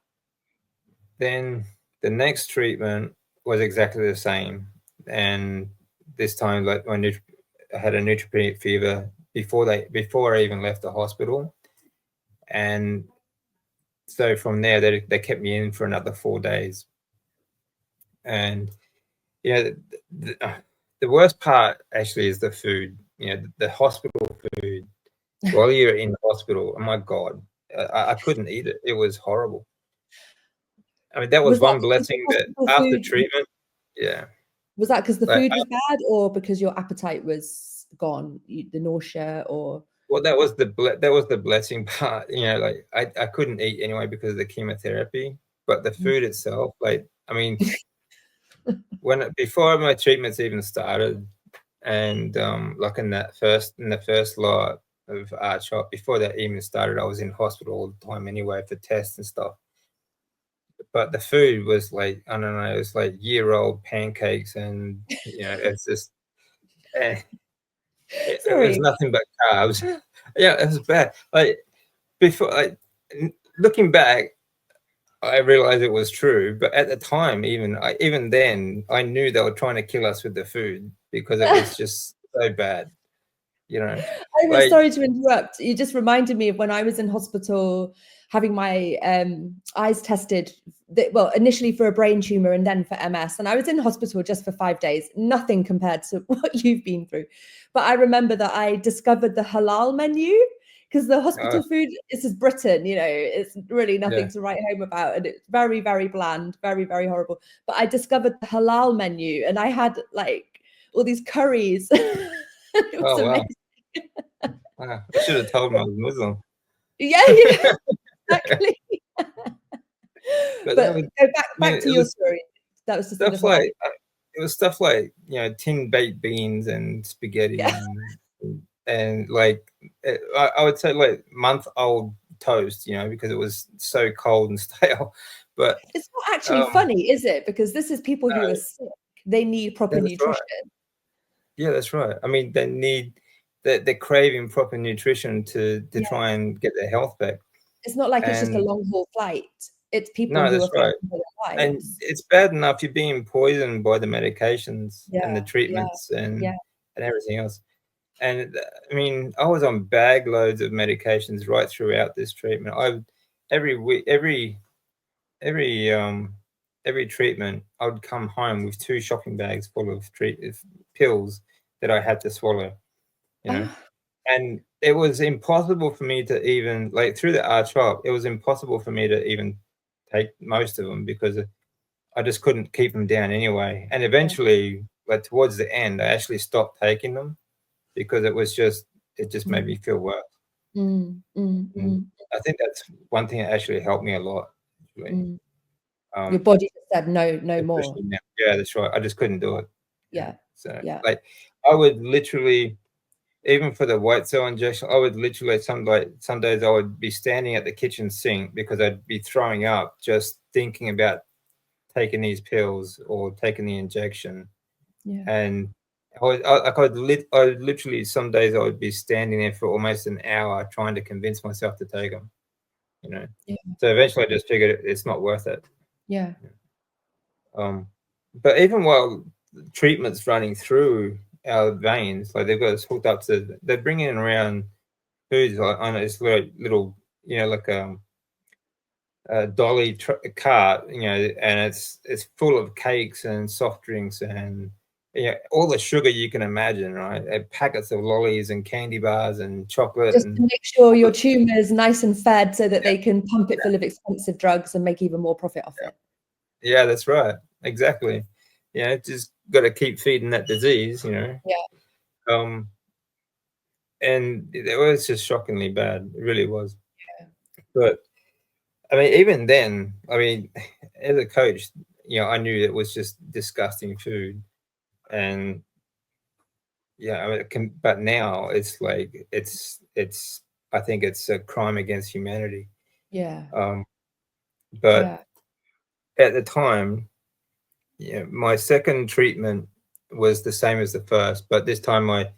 then the next treatment was exactly the same. And this time, like, I had a neutropenic fever before I even left the hospital. And so from there, they kept me in for another 4 days. And yeah, the worst part actually is the food. You know, the hospital food. While you're in the hospital, oh my God, I couldn't eat it. It was horrible. I mean, that was one blessing that after treatment, yeah. Was that because the food was bad, or because your appetite was gone, the nausea, or? Well, that was the blessing part. You know, like, I couldn't eat anyway because of the chemotherapy, but the food itself, like, I mean, before my treatments even started, and like in the first lot of R-CHOP, before that even started, I was in hospital all the time anyway for tests and stuff. But the food was like, I don't know, it was like year-old pancakes, and you know, it's just it was nothing but carbs. Yeah, it was bad. Like, before, like, looking back, I realized it was true, but at the time, even then, I knew they were trying to kill us with the food, because it was just so bad, you know. I was sorry to interrupt. You just reminded me of when I was in hospital having my eyes tested. Well, initially for a brain tumor and then for MS, and I was in hospital just for 5 days. Nothing compared to what you've been through. But I remember that I discovered the halal menu, because the hospital food, this is Britain, you know, it's really nothing to write home about, and it's very, very bland, very, very horrible. But I discovered the halal menu, and I had like all these curries. It was amazing. Wow. I should have told him I was Muslim. Yeah, exactly. But go back to your story. That was just stuff like it was stuff like, you know, tin baked beans and spaghetti, and like, I would say like month-old toast, you know, because it was so cold and stale. But it's not actually funny, is it? Because this is people who are sick. They need proper nutrition. Right. Yeah, that's right. I mean, they need they're craving proper nutrition to try and get their health back. It's not like it's just a long haul flight. It's people who are fighting for their lives. And it's bad enough you're being poisoned by the medications and the treatments and everything else. And I mean, I was on bag loads of medications right throughout this treatment. Every week, every treatment, I would come home with 2 shopping bags full of pills that I had to swallow, you know. And it was impossible for me to even, like, through the R-CHOP, it was impossible for me to even take most of them because I just couldn't keep them down anyway. And eventually, like towards the end, I actually stopped taking them because it just made me feel worse. Mm, mm, And mm, I think that's one thing that actually helped me a lot, actually. mm. Your body just said no, no more. Especially now. Yeah, that's right. I just couldn't do it. Yeah, So, yeah. like, I would literally, even for the white cell injection, I would literally some days I would be standing at the kitchen sink because I'd be throwing up just thinking about taking these pills or taking the injection. Yeah. And I literally some days I would be standing there for almost an hour trying to convince myself to take them. You know. Yeah. So eventually I just figured it's not worth it. Yeah. But even while treatment's running through our veins, like they've got us hooked up to, they're bringing around foods like on this little, you know, like a dolly cart, you know, and it's full of cakes and soft drinks and, you know, all the sugar you can imagine, right? Packets of lollies and candy bars and chocolate, Just and to make sure your tumor is nice and fed so that they can pump it full of expensive drugs and make even more profit off it. yeah, that's right, exactly. You know, just got to keep feeding that disease, you know. Yeah. And it was just shockingly bad. It really was. Yeah. But I mean, even then, I mean, as a coach, you know, I knew it was just disgusting food, and yeah, I mean, but now it's like it's. I think it's a crime against humanity. Yeah. But Yeah. at the time, yeah, my second treatment was the same as the first, but this time my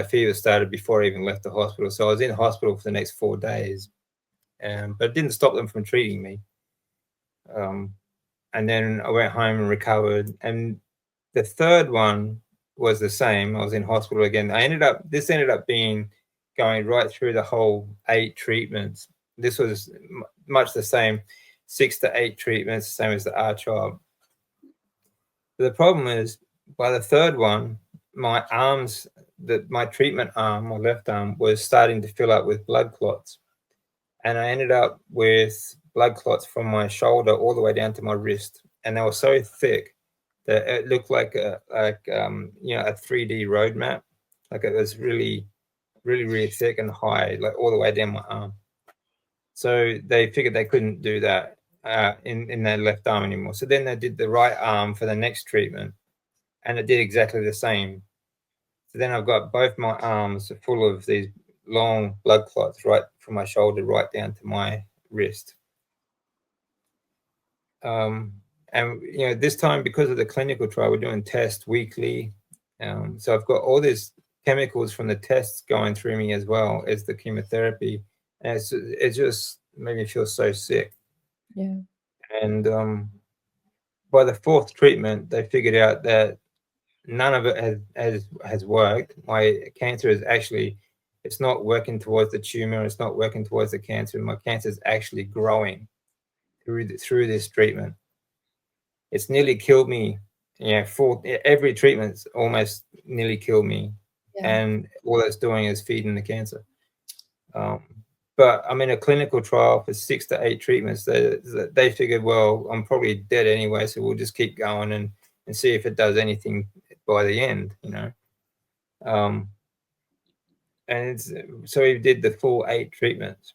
fever started before I even left the hospital. So I was in hospital for the next 4 days, but it didn't stop them from treating me. And then I went home and recovered. And the third one was the same. I was in hospital again. This ended up being going right through the whole 8 treatments. This was much the same, 6 to 8 treatments, same as the R-CHOP. The problem is, by the third one, my arms, my treatment arm, my left arm, was starting to fill up with blood clots. And I ended up with blood clots from my shoulder all the way down to my wrist. And they were so thick that it looked like a 3D road map. Like it was really, really, really thick and high, like all the way down my arm. So they figured they couldn't do that in their left arm anymore. So then they did the right arm for the next treatment, and it did exactly the same. So then I've got both my arms full of these long blood clots right from my shoulder right down to my wrist. And you know, this time because of the clinical trial, we're doing tests weekly. So I've got all these chemicals from the tests going through me as well as the chemotherapy, and it just made me feel so sick. Yeah. And by the fourth treatment, they figured out that none of it has worked. My cancer is actually, it's not working towards the tumor. It's not working towards the cancer. My cancer is actually growing through this treatment. It's nearly killed me. You know, every treatment's almost nearly killed me, and all it's doing is feeding the cancer. But I'm in a clinical trial for 6 to 8 treatments. They figured, well, I'm probably dead anyway, so we'll just keep going and see if it does anything by the end, you know. And so we did the full 8 treatments,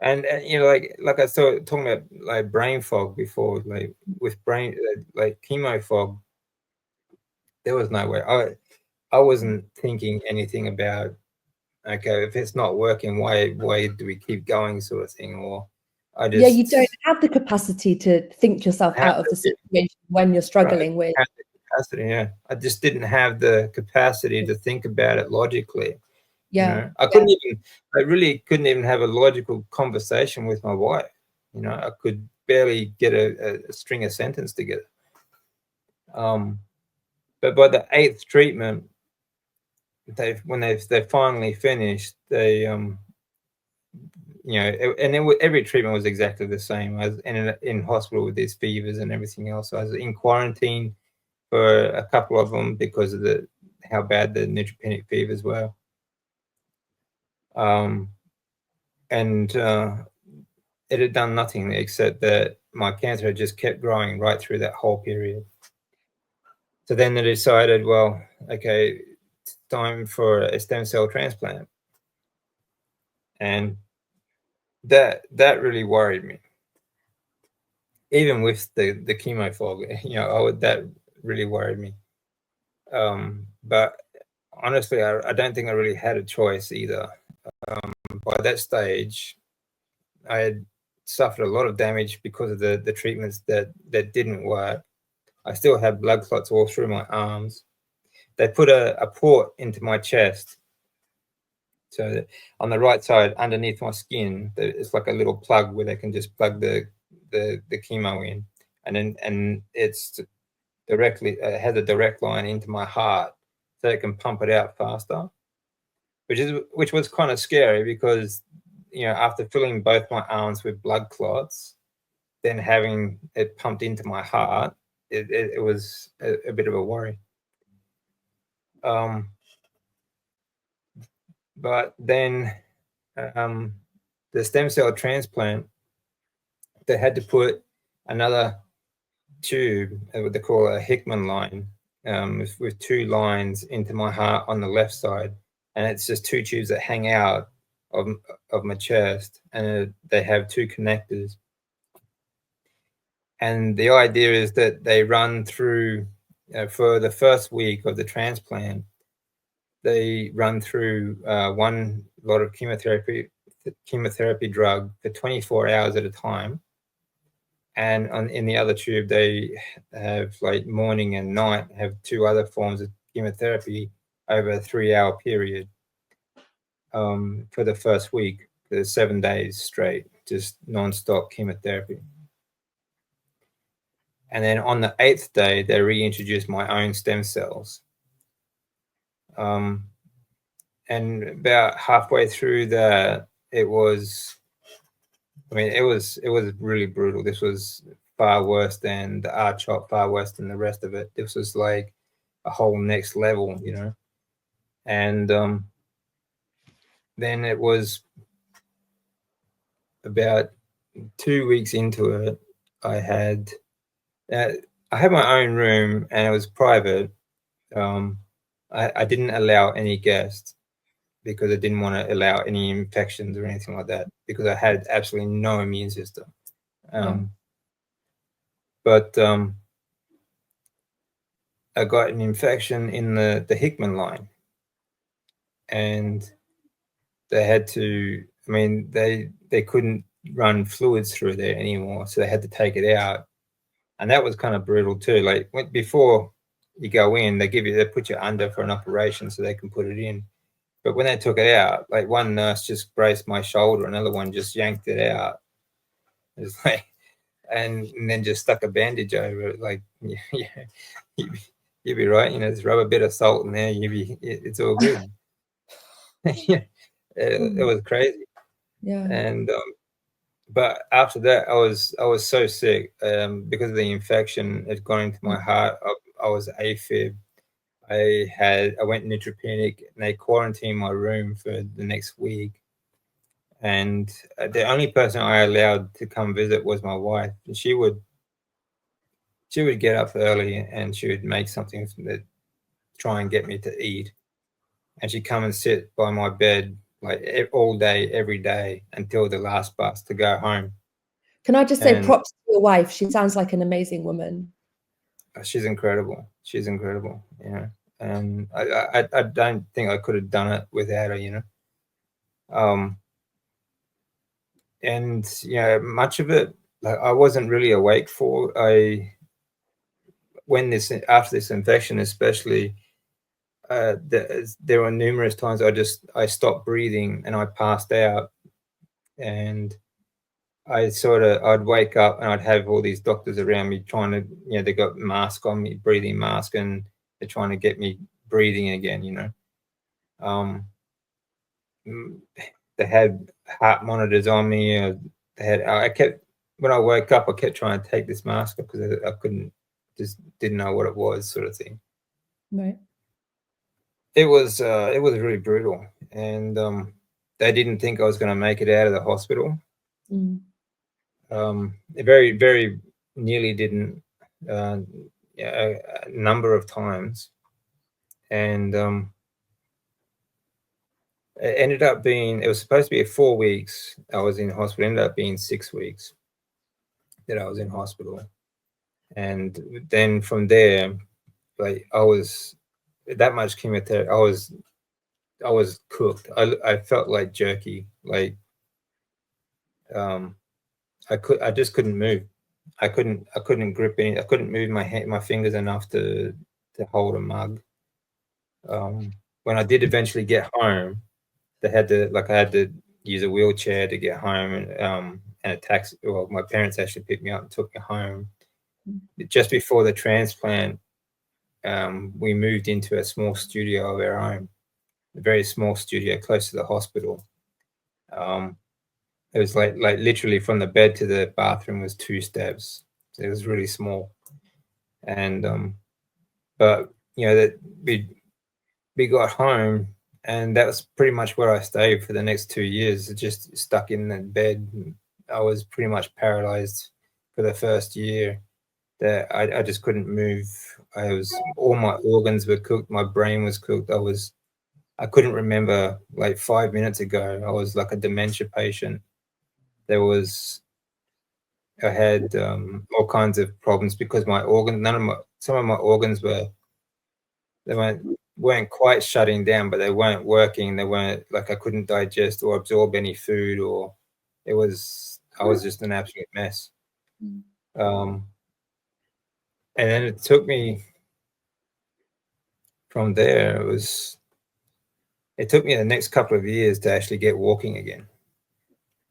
and you know, like I started talking about like brain fog before, like with brain like chemo fog, there was no way. I wasn't thinking anything about, okay, if it's not working, why do we keep going, sort of thing. Or I just, yeah, you don't have the capacity to think yourself out of the situation when you're struggling with. Capacity, yeah. I just didn't have the capacity to think about it logically. Yeah. You know, I really couldn't even have a logical conversation with my wife. You know, I could barely get a string of sentence together. But by the 8th treatment, when they finally finished, they you know, every treatment was exactly the same. I was in hospital with these fevers and everything else. I was in quarantine for a couple of them because of how bad the neutropenic fevers were. And it had done nothing except that my cancer had just kept growing right through that whole period. So then they decided, well, okay, it's time for a stem cell transplant. And that really worried me. Even with the chemo fog, that really worried me. But honestly, I don't think I really had a choice either. By that stage, I had suffered a lot of damage because of the treatments that didn't work. I still had blood clots all through my arms. They put a port into my chest. So on the right side, underneath my skin, it's like a little plug where they can just plug the chemo in, and it's directly has a direct line into my heart, so it can pump it out faster. Which was kind of scary because, after filling both my arms with blood clots, then having it pumped into my heart, it was a bit of a worry. But then the stem cell transplant, they had to put another tube, what they call a Hickman line, with 2 lines into my heart on the left side. And it's just 2 tubes that hang out of my chest, and they have 2 connectors. And the idea is that they run through, for the first week of the transplant, they run through one lot of chemotherapy drug for 24 hours at a time. And in the other tube, they have like morning and night, have 2 other forms of chemotherapy over a 3-hour period for the first week, for 7 days straight, just non-stop chemotherapy. And then on the 8th day, they reintroduced my own stem cells. And about halfway through that, it was really brutal. This was far worse than the R-CHOP, far worse than the rest of it. This was like a whole next level, And then it was about 2 weeks into it, I had my own room, and it was private. I didn't allow any guests because I didn't want to allow any infections or anything like that, because I had absolutely no immune system. But I got an infection in the Hickman line, and they had to, they couldn't run fluids through there anymore, so they had to take it out. And that was kind of brutal too. Like before you go in, they put you under for an operation so they can put it in. But when they took it out, like one nurse just braced my shoulder, another one just yanked it out. It was like, and then just stuck a bandage over it. Like, yeah, you'd be right. Just rub a bit of salt in there. It's all good. It was crazy. Yeah. And but after that, I was so sick because of the infection had gone into my heart. I was AFib. I went neutropenic, and they quarantined my room for the next week. And the only person I allowed to come visit was my wife. And she would get up early, and she would make something that try and get me to eat. And she'd come and sit by my bed like all day, every day, until the last bus to go home. Can I just say props to your wife? She sounds like an amazing woman. She's incredible. She's incredible. And I don't think I could have done it without her. And much of it, like, I wasn't really awake for. After this infection, especially, there were numerous times I stopped breathing and I passed out, and I'd wake up and I'd have all these doctors around me trying to, they got mask on me, breathing mask, and they're trying to get me breathing again. They had heart monitors on me. When I woke up, I kept trying to take this mask off because I couldn't, just didn't know what it was, sort of thing. Right. it was really brutal, and they didn't think I was going to make it out of the hospital. It very nearly didn't, a number of times, and it ended up being, it was supposed to be 4 weeks I was in hospital. It ended up being 6 weeks that I was in hospital, and then from there, like, I was that much chemotherapy. I was cooked. I felt like jerky. Like, I just couldn't move. I couldn't grip any. I couldn't move my fingers enough to hold a mug. When I did eventually get home, I had to use a wheelchair to get home, and a taxi. Well, my parents actually picked me up and took me home. Just before the transplant, we moved into a small studio of our own, a very small studio close to the hospital. It was like literally from the bed to the bathroom was 2 steps. So it was really small, and but that we got home, and that was pretty much where I stayed for the next 2 years, just stuck in the bed. I was pretty much paralyzed for the first year. That I just couldn't move. All my organs were cooked. My brain was cooked. I couldn't remember, like 5 minutes ago, I was like a dementia patient. I had all kinds of problems because some of my organs weren't quite shutting down, but they weren't working. They weren't, like, I couldn't digest or absorb any food, or I was just an absolute mess. And then it took me from there. It took me the next couple of years to actually get walking again.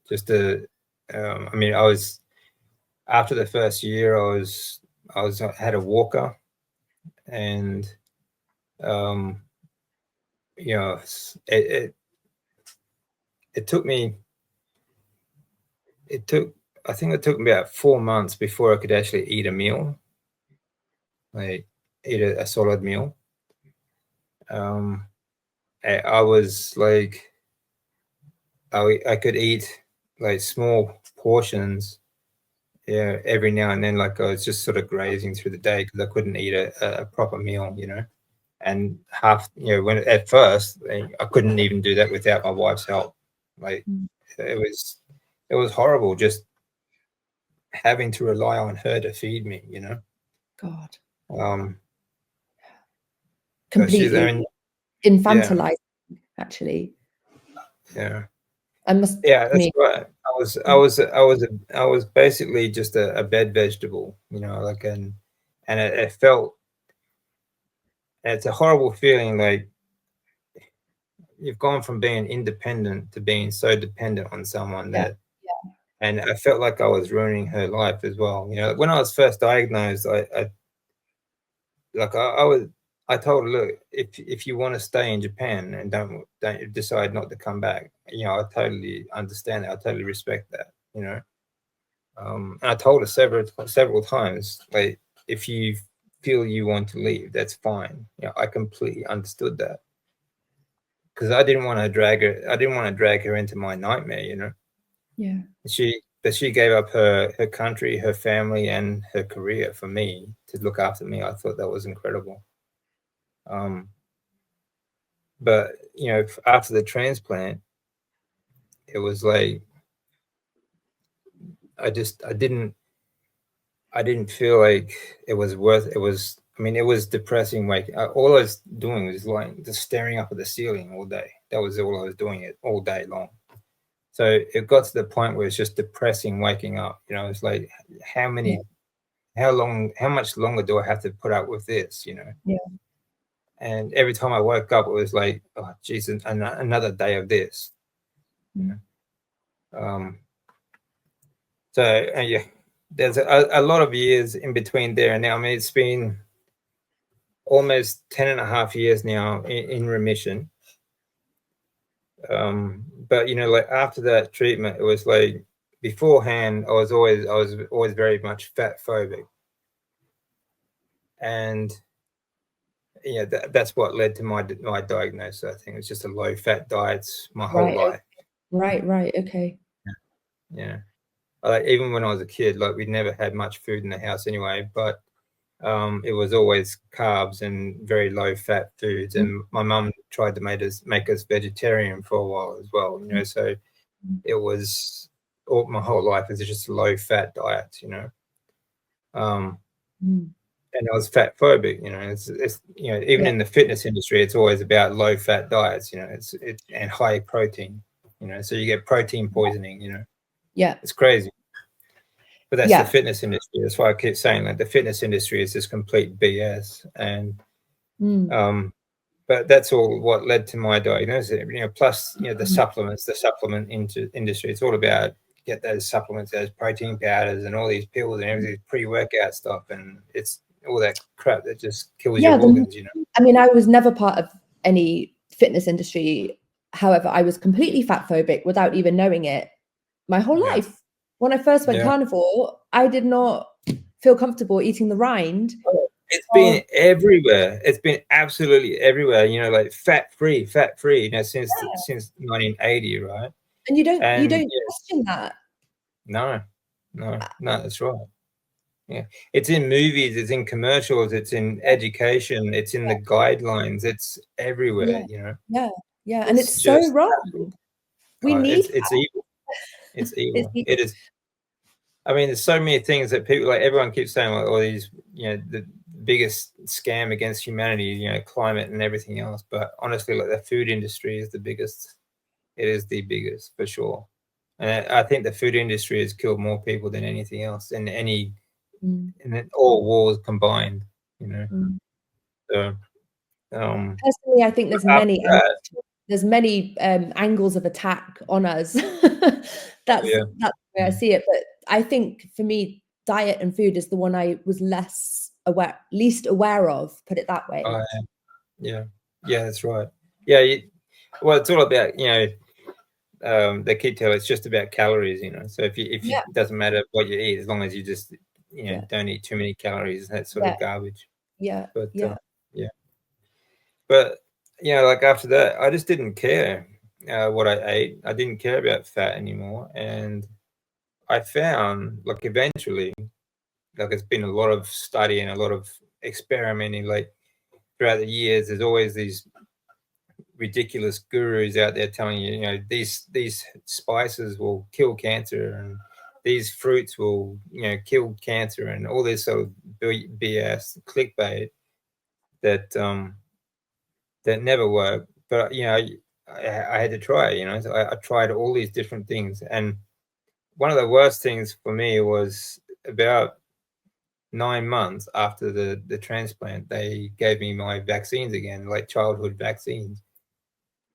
Just to, I mean, after the first year, I had a walker, and it took me. I think it took me about 4 months before I could actually eat a meal, like eat a solid meal. I was like, I could eat like small portions, every now and then. Like, I was just sort of grazing through the day because I couldn't eat a proper meal, and when at first I couldn't even do that without my wife's help. Like, it was horrible just having to rely on her to feed me, God. So Completely infantilizing, actually. Yeah. That's right. I was basically just a bed vegetable, like, and it felt, and it's a horrible feeling. Like, you've gone from being independent to being so dependent on someone and I felt like I was ruining her life as well. When I was first diagnosed, I told her, look, if you want to stay in Japan and don't decide not to come back, I totally understand that. I totally respect that, and I told her several times, like, if you feel you want to leave, that's fine. I completely understood that, because I didn't want to drag her into my nightmare. Yeah. But she gave up her country, her family, and her career for me, to look after me. I thought that was incredible. But after the transplant, it was like, I didn't feel like it was worth it. I mean, it was depressing. Like, all I was doing was like just staring up at the ceiling all day. That was all I was doing, it all day long. So it got to the point where it's just depressing waking up. It's like, how much longer do I have to put up with this? Yeah. And every time I woke up, it was like, oh, geez, another day of this. So there's a lot of years in between there and now. I mean, it's been almost 10 and a half years now in remission. But like, after that treatment, it was like, beforehand, I was always very much fat phobic, and yeah, that's what led to my diagnosis. I think it was just a low fat diets my whole Right. life. Right. Okay. Yeah. Like even when I was a kid, like we'd never had much food in the house anyway, but it was always carbs and very low fat foods. And my mum tried to make us vegetarian for a while as well, you know. So it was my whole life is just a low fat diet, you know. And I was fat phobic, you know. It's you know, even in the fitness industry, it's always about low fat diets, you know. It's and high protein, you know. So you get protein poisoning, you know. Yeah. It's crazy. But that's the fitness industry. That's why I keep saying that the fitness industry is just complete BS. And but that's all what led to my diagnosis. You know, plus you know the supplements, the supplement industry. It's all about get those supplements, those protein powders, and all these pills and everything, pre-workout stuff, and it's all that crap that just kills your organs. You know. I mean, I was never part of any fitness industry. However, I was completely fat phobic without even knowing it my whole life. When I first went carnivore, I did not feel comfortable eating the rind. It's been everywhere. It's been absolutely everywhere. You know, like fat free. You know, since 1980, right? And you don't question that. No, that's right. Yeah, it's in movies, it's in commercials, it's in education, it's in the guidelines, it's everywhere. You know. Yeah, and it's so wrong. We need it's evil. It's evil. It is. I mean, there's so many things that people like. Everyone keeps saying like all these, you know, the biggest scam against humanity, you know, climate and everything else. But honestly, like the food industry is the biggest. It is the biggest for sure. And I think the food industry has killed more people than anything else in any, in all wars combined. You know. So, personally, I think there's many angles of attack on us. That's the way I see it. But I think for me, diet and food is the one I was least aware of. Put it that way. Yeah, that's right. Yeah, well, it's all about, you know, they keep telling it's just about calories, you know. So if you it doesn't matter what you eat as long as you just, you know, don't eat too many calories, that sort of garbage. But but you know, like after that, I just didn't care what I ate. I didn't care about fat anymore, and I found like eventually, like it's been a lot of study and a lot of experimenting, like throughout the years. There's always these ridiculous gurus out there telling you, you know, these spices will kill cancer and these fruits will, you know, kill cancer and all this sort of BS clickbait that that never worked. But you know, I had to try it, you know. So I tried all these different things, and one of the worst things for me was about 9 months after the transplant, they gave me my vaccines again, like childhood vaccines.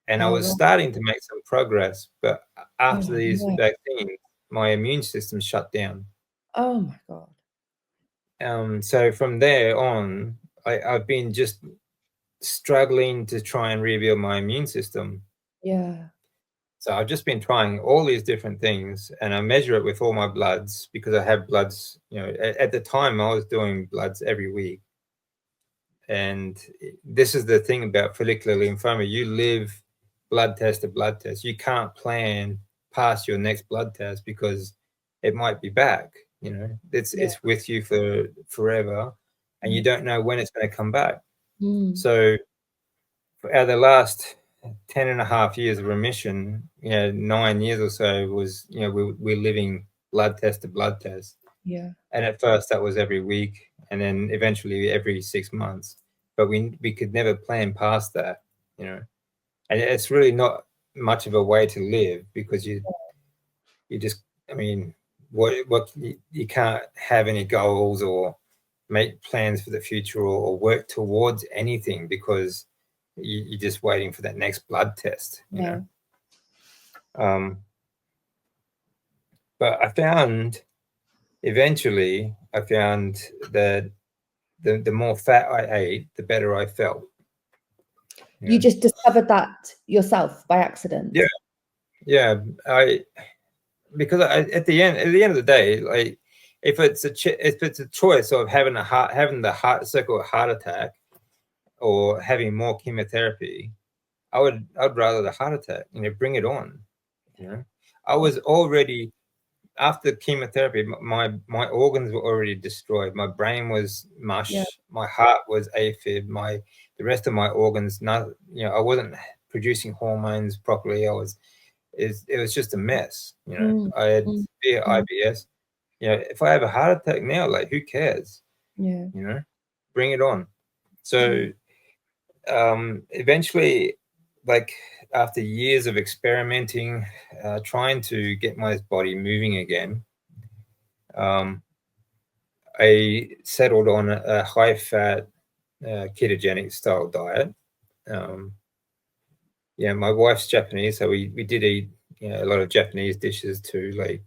And I was starting to make some progress, but after these vaccines, my immune system shut down. Oh my God. So from there on, I've been just struggling to try and rebuild my immune system. Yeah. So I've just been trying all these different things, and I measure it with all my bloods because I have bloods, you know, at the time I was doing bloods every week. And this is the thing about follicular lymphoma. You live blood test to blood test. You can't plan past your next blood test because it might be back, you know. It's with you for forever, and you don't know when it's going to come back. So out of the last 10 and a half years of remission, you know, 9 years or so was, you know, we're living blood test to blood test. Yeah. And at first that was every week, and then eventually every 6 months. But we could never plan past that, you know. And it's really not much of a way to live because you just, I mean, what you can't have any goals or make plans for the future or work towards anything because you're just waiting for that next blood test, you know. But I found eventually that the more fat I ate, the better I felt. You just discovered that yourself by accident. Yeah. Because at the end of the day, like if it's a choice of having the so-called heart attack or having more chemotherapy, I'd rather the heart attack. Bring it on. I was already, after chemotherapy, my organs were already destroyed. My brain was mush. Yeah. My heart was AFib. The rest of my organs, I wasn't producing hormones properly. It was just a mess. I had severe IBS. If I have a heart attack now, like, who cares? Yeah. Bring it on. So eventually, like, after years of experimenting, trying to get my body moving again, I settled on a high-fat, ketogenic style diet. My wife's Japanese, so we did eat a lot of Japanese dishes too. Like,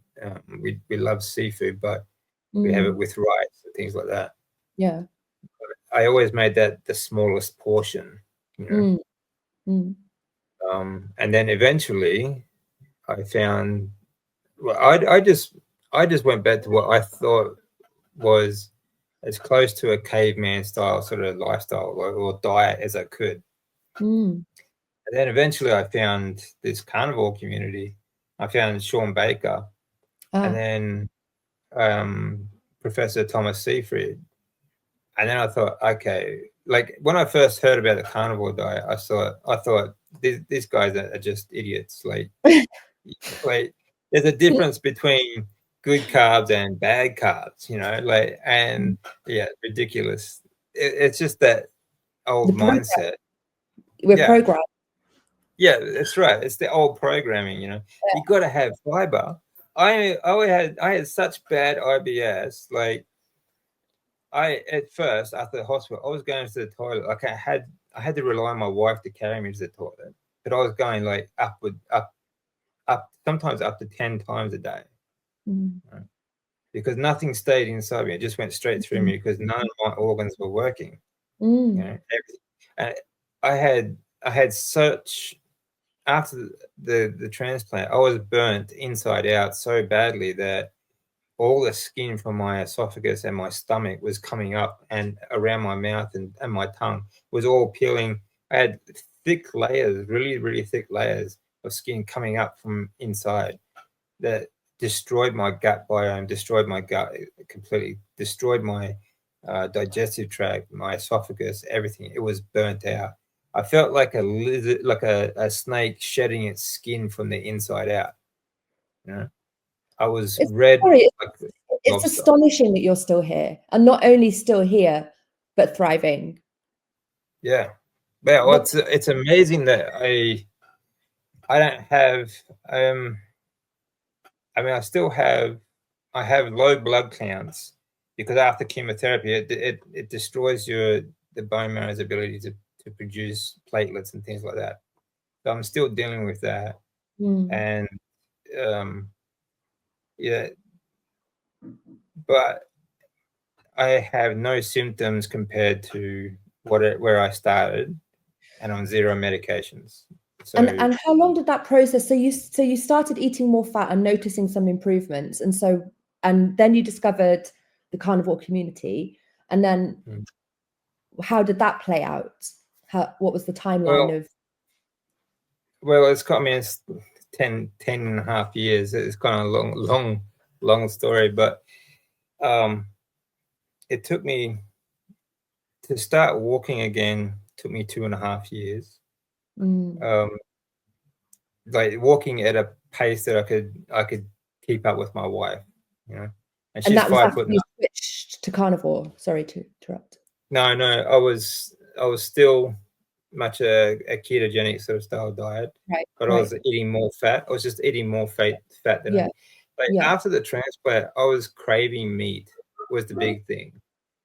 we love seafood, but we have it with rice and things like that. Yeah. I always made that the smallest portion. And then eventually, I found. Well, I just went back to what I thought was as close to a caveman style sort of lifestyle or diet as I could. And then eventually I found this carnivore community. I found Sean Baker, and then Professor Thomas Seyfried. And then I thought, okay, like, when I first heard about the carnivore diet, I thought these guys are just idiots. Like, there's a difference between good carbs and bad carbs, and ridiculous. It's just that old mindset. We're programmed. Yeah, that's right. It's the old programming. You got to have fiber. I had such bad IBS. Like, at first, after the hospital, I was going to the toilet. Like, I had to rely on my wife to carry me to the toilet, but I was going like up, sometimes up to 10 times a day. Right? Because nothing stayed inside me. It just went straight through me because none of my organs were working. And I had such, after the transplant, I was burnt inside out so badly that all the skin from my esophagus and my stomach was coming up and around my mouth and my tongue was all peeling. I had thick layers, really, really thick layers of skin coming up from inside that destroyed my gut biome, destroyed my gut completely, destroyed my digestive tract, my esophagus, everything. It was burnt out. I felt like a lizard, like a snake shedding its skin from the inside out. I was red. It's astonishing that you're still here, and not only still here, but thriving. Yeah. Well, it's amazing that I don't have. I have low blood counts because after chemotherapy, it destroys the bone marrow's ability to produce platelets and things like that. So I'm still dealing with that, and but I have no symptoms compared to where I started, and on zero medications. So, and how long did that process? So you started eating more fat and noticing some improvements, and then you discovered the carnivore community, and then how did that play out? What was the timeline of? Well, it's 10 and a half years. It's kind of a long story, but it took me to start walking again. Took me 2.5 years. Like, walking at a pace that I could keep up with my wife, and she's 5 foot. You switched to carnivore. Sorry to interrupt. No, I was still much a ketogenic sort of style diet, but I was eating more fat. I was just eating more fat than after the transplant. I was craving meat. Was the big thing.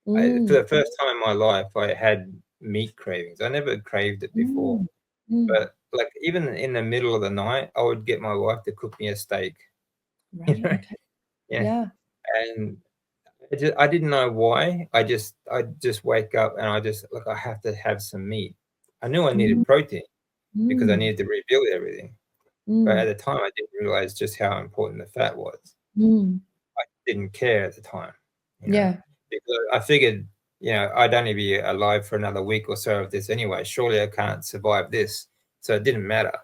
For the first time in my life, I had meat cravings. I never craved it before, but like, even in the middle of the night, I would get my wife to cook me a steak. And I didn't know why. I just wake up and I have to have some meat. I knew I needed protein because I needed to rebuild everything. But at the time, I didn't realize just how important the fat was. I didn't care at the time. Because I figured you know, I'd only be alive for another week or so of this anyway. Surely I can't survive this. So it didn't matter,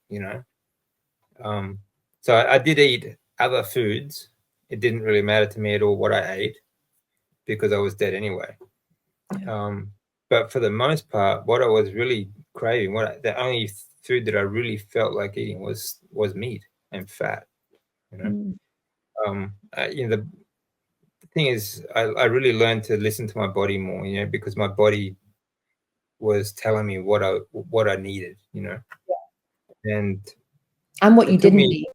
you know. So I did eat other foods. It didn't really matter to me at all what I ate because I was dead anyway. Yeah. But for the most part, what I was really craving, the only food that I really felt like eating was meat and fat. You know, you know, the thing is, I really learned to listen to my body more. You know, because my body was telling me what I needed. You know, and what you it took didn't me. need.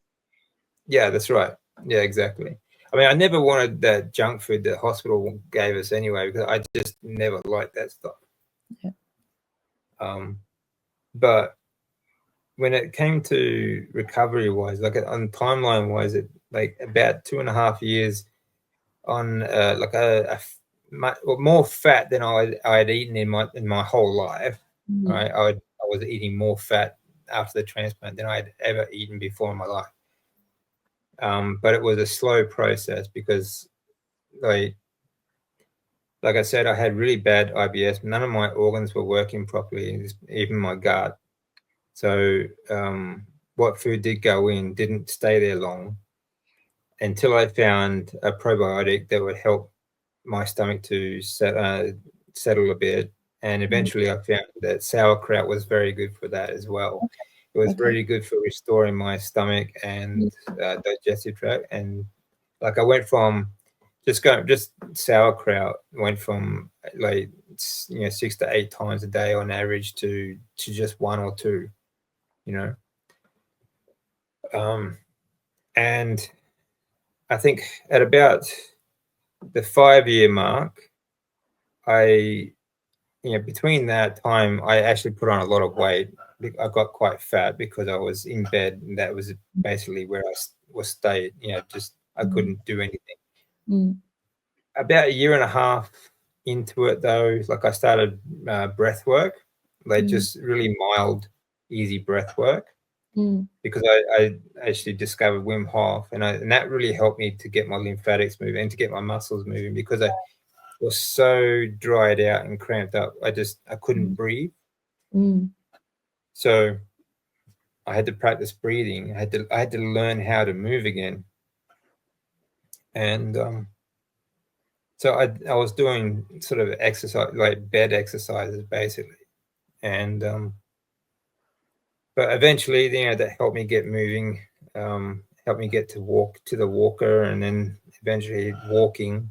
Yeah, that's right. Yeah, exactly. I mean, I never wanted that junk food that hospital gave us anyway, because I just never liked that stuff. Yeah. But when it came to recovery wise, like on timeline wise, it like about 2.5 years on like more fat than I had eaten in my whole life. Right, I was eating more fat after the transplant than I had ever eaten before in my life. But it was a slow process because, like I said, I had really bad IBS. None of my organs were working properly, even my gut. So what food did go in didn't stay there long until I found a probiotic that would help my stomach to settle a bit. And eventually I found that sauerkraut was very good for that as well. It was really good for restoring my stomach and digestive tract. And like I went from just sauerkraut went from like 6 to 8 times a day on average to just 1 or 2, you know. And I think at about the 5-year mark, between that time, I actually put on a lot of weight. I got quite fat because I was in bed, and that was basically where I was stayed. Just I couldn't do anything. About a year and a half into it, though, like I started breath work, like just really mild, easy breath work. Because I actually discovered Wim Hof, and that really helped me to get my lymphatics moving and to get my muscles moving, because I was so dried out and cramped up. I couldn't breathe. So I had to practice breathing. I had to learn how to move again. And so I was doing sort of exercise, like bed exercises, basically. And but eventually, that helped me get moving, helped me get to walk to the walker, and then eventually walking.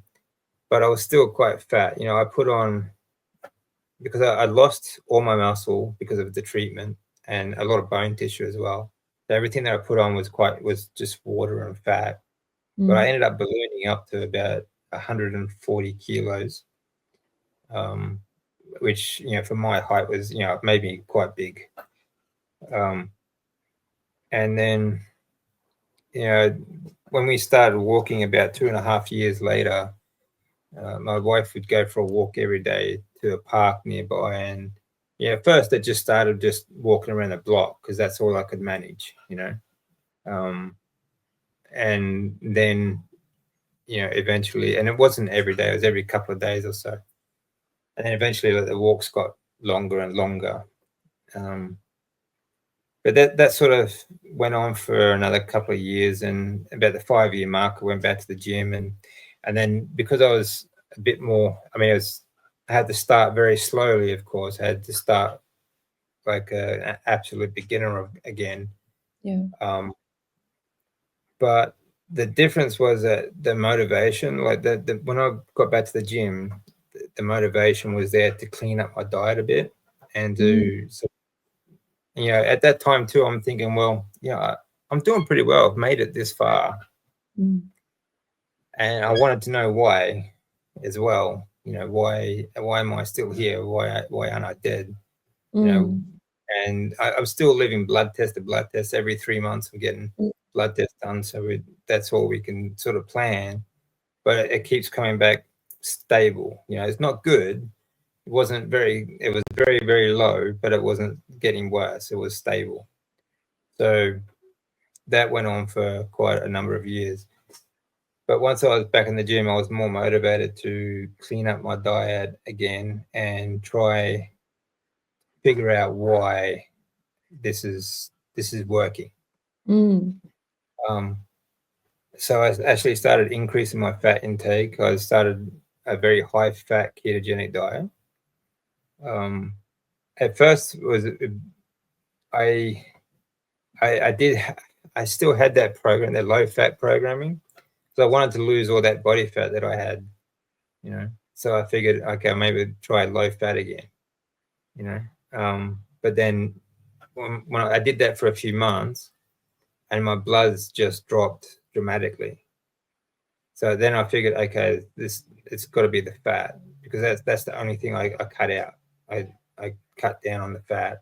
But I was still quite fat. I put on, because I lost all my muscle because of the treatment and a lot of bone tissue as well. So everything that I put on was just water and fat. But I ended up ballooning up to about 140 kilos, which, for my height was, made me quite big. And then, when we started walking about 2.5 years later, my wife would go for a walk every day to a park nearby. And first it just started just walking around the block, because that's all I could manage, and then, eventually, and it wasn't every day, it was every couple of days or so. And then eventually the walks got longer and longer. But that sort of went on for another couple of years, and about the 5-year mark, I went back to the gym, and then, because I was a bit more, I had to start very slowly, of course. I had to start like an absolute beginner again. Yeah. But the difference was that the motivation, like when I got back to the gym, the motivation was there to clean up my diet a bit, and to at that time too, I'm thinking, well, I'm doing pretty well. I've made it this far. And I wanted to know why as well. Why am I still here? Why aren't I dead? And I'm still living blood test to blood test. Every 3 months I'm getting blood tests done. So that's all we can sort of plan. But it keeps coming back stable. It's not good. It was very, very low, but it wasn't getting worse. It was stable. So that went on for quite a number of years. But once I was back in the gym, I was more motivated to clean up my diet again and try figure out why this is working. So I actually started increasing my fat intake. I started a very high fat ketogenic diet. At first was I still had that program, that low fat programming. So I wanted to lose all that body fat that I had, you know. So I figured, okay, maybe try low fat again, you know. But then when I did that for a few months, and my bloods just dropped dramatically. So then I figured, okay, it's got to be the fat, because that's the only thing I cut out. I cut down on the fat,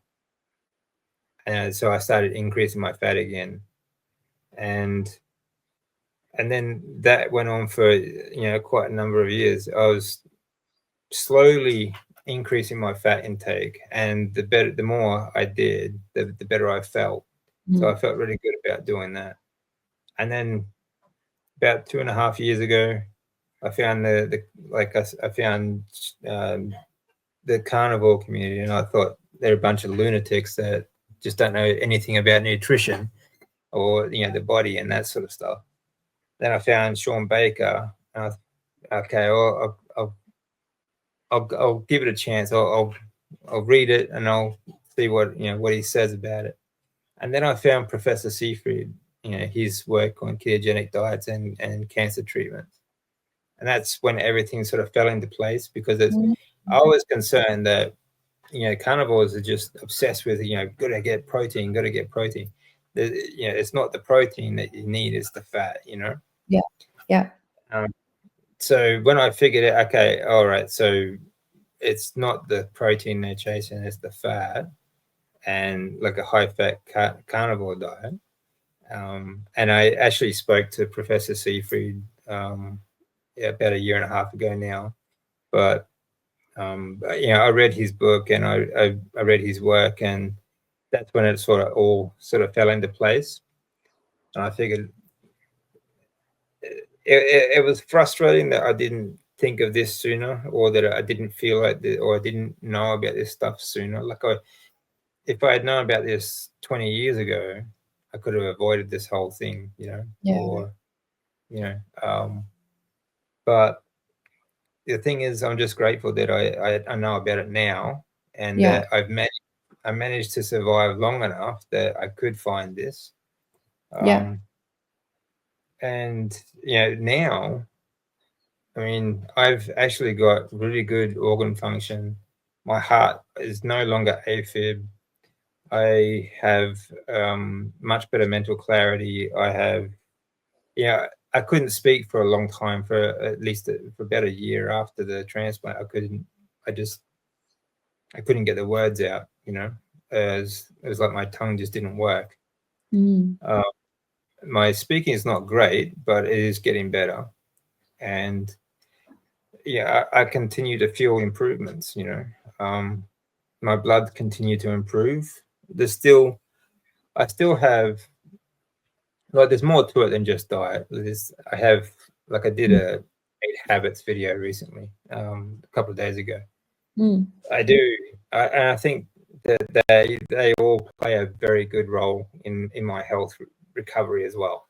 and so I started increasing my fat again, and then that went on for quite a number of years. I was slowly increasing my fat intake, and the more I did, the better I felt. So I felt really good about doing that. And then about 2.5 years ago, I found I found the carnivore community, and I thought they're a bunch of lunatics that just don't know anything about nutrition or the body and that sort of stuff. Then I found Sean Baker, and I thought, okay, I'll give it a chance. I'll read it and I'll see what he says about it. And then I found Professor Seafried, his work on ketogenic diets and cancer treatments. And that's when everything sort of fell into place, because I was concerned that carnivores are just obsessed with gotta get protein. It's not the protein that you need, it's the fat. Yeah. So when I figured it, okay, all right, so it's not the protein they're chasing, it's the fat, and like a high fat carnivore diet. And I actually spoke to Professor Seafried about 1.5 years ago now, but I read his book and I read his work, and that's when it all fell into place. And I figured it was frustrating that I didn't think of this sooner, or that I didn't feel like or I didn't know about this stuff sooner. Like if I had known about this 20 years ago, I could have avoided this whole thing, or but the thing is, I'm just grateful that I know about it now, and that I managed to survive long enough that I could find this. And now, I mean, I've actually got really good organ function. My heart is no longer AFib. I have much better mental clarity. I have, I couldn't speak for a long time, for at least for about a year after the transplant. I couldn't get the words out, it was like my tongue just didn't work. My speaking is not great, but it is getting better. And I continue to feel improvements, my blood continued to improve. I still have, like, there's more to it than just diet. I did a 8 habits video recently, a couple of days ago. I do, and I think that they all play a very good role in my health recovery as well.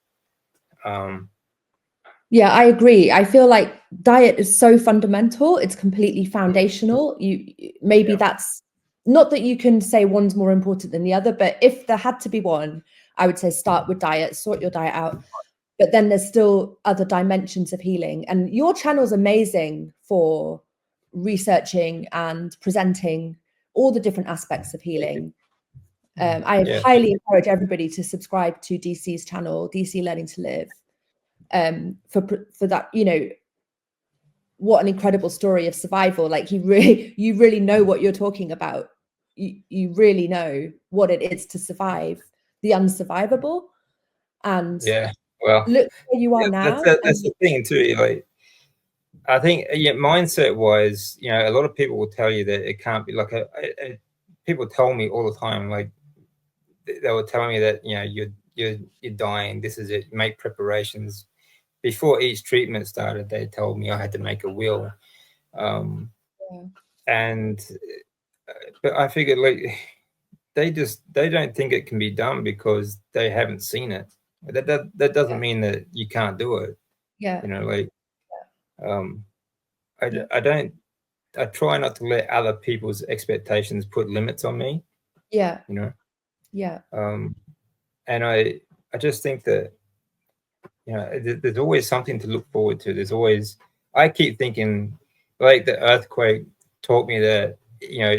Yeah, I agree. I feel like diet is so fundamental. It's completely foundational. Maybe that's not that you can say one's more important than the other, but if there had to be one, I would say start with diet, sort your diet out. But then there's still other dimensions of healing. And your channel is amazing for researching and presenting all the different aspects of healing. I highly encourage everybody to subscribe to DC's channel, DC Learning to Live. For that, what an incredible story of survival. Like you really know what you're talking about. You really know what it is to survive the unsurvivable. And well, look where you are now. That's the thing too. Like, I think mindset wise, a lot of people will tell you that it can't be. Like, people tell me all the time, like they were telling me that you're dying. This is it. Make preparations. before each treatment started, they told me I had to make a will. And but I figured, like, they don't think it can be done because they haven't seen it. That doesn't mean that you can't do it. Yeah. You know, like, I try not to let other people's expectations put limits on me. Yeah. You know. Yeah. And I just think that, you know, there's always something to look forward to. There's always, I keep thinking, like, the earthquake taught me that, you know,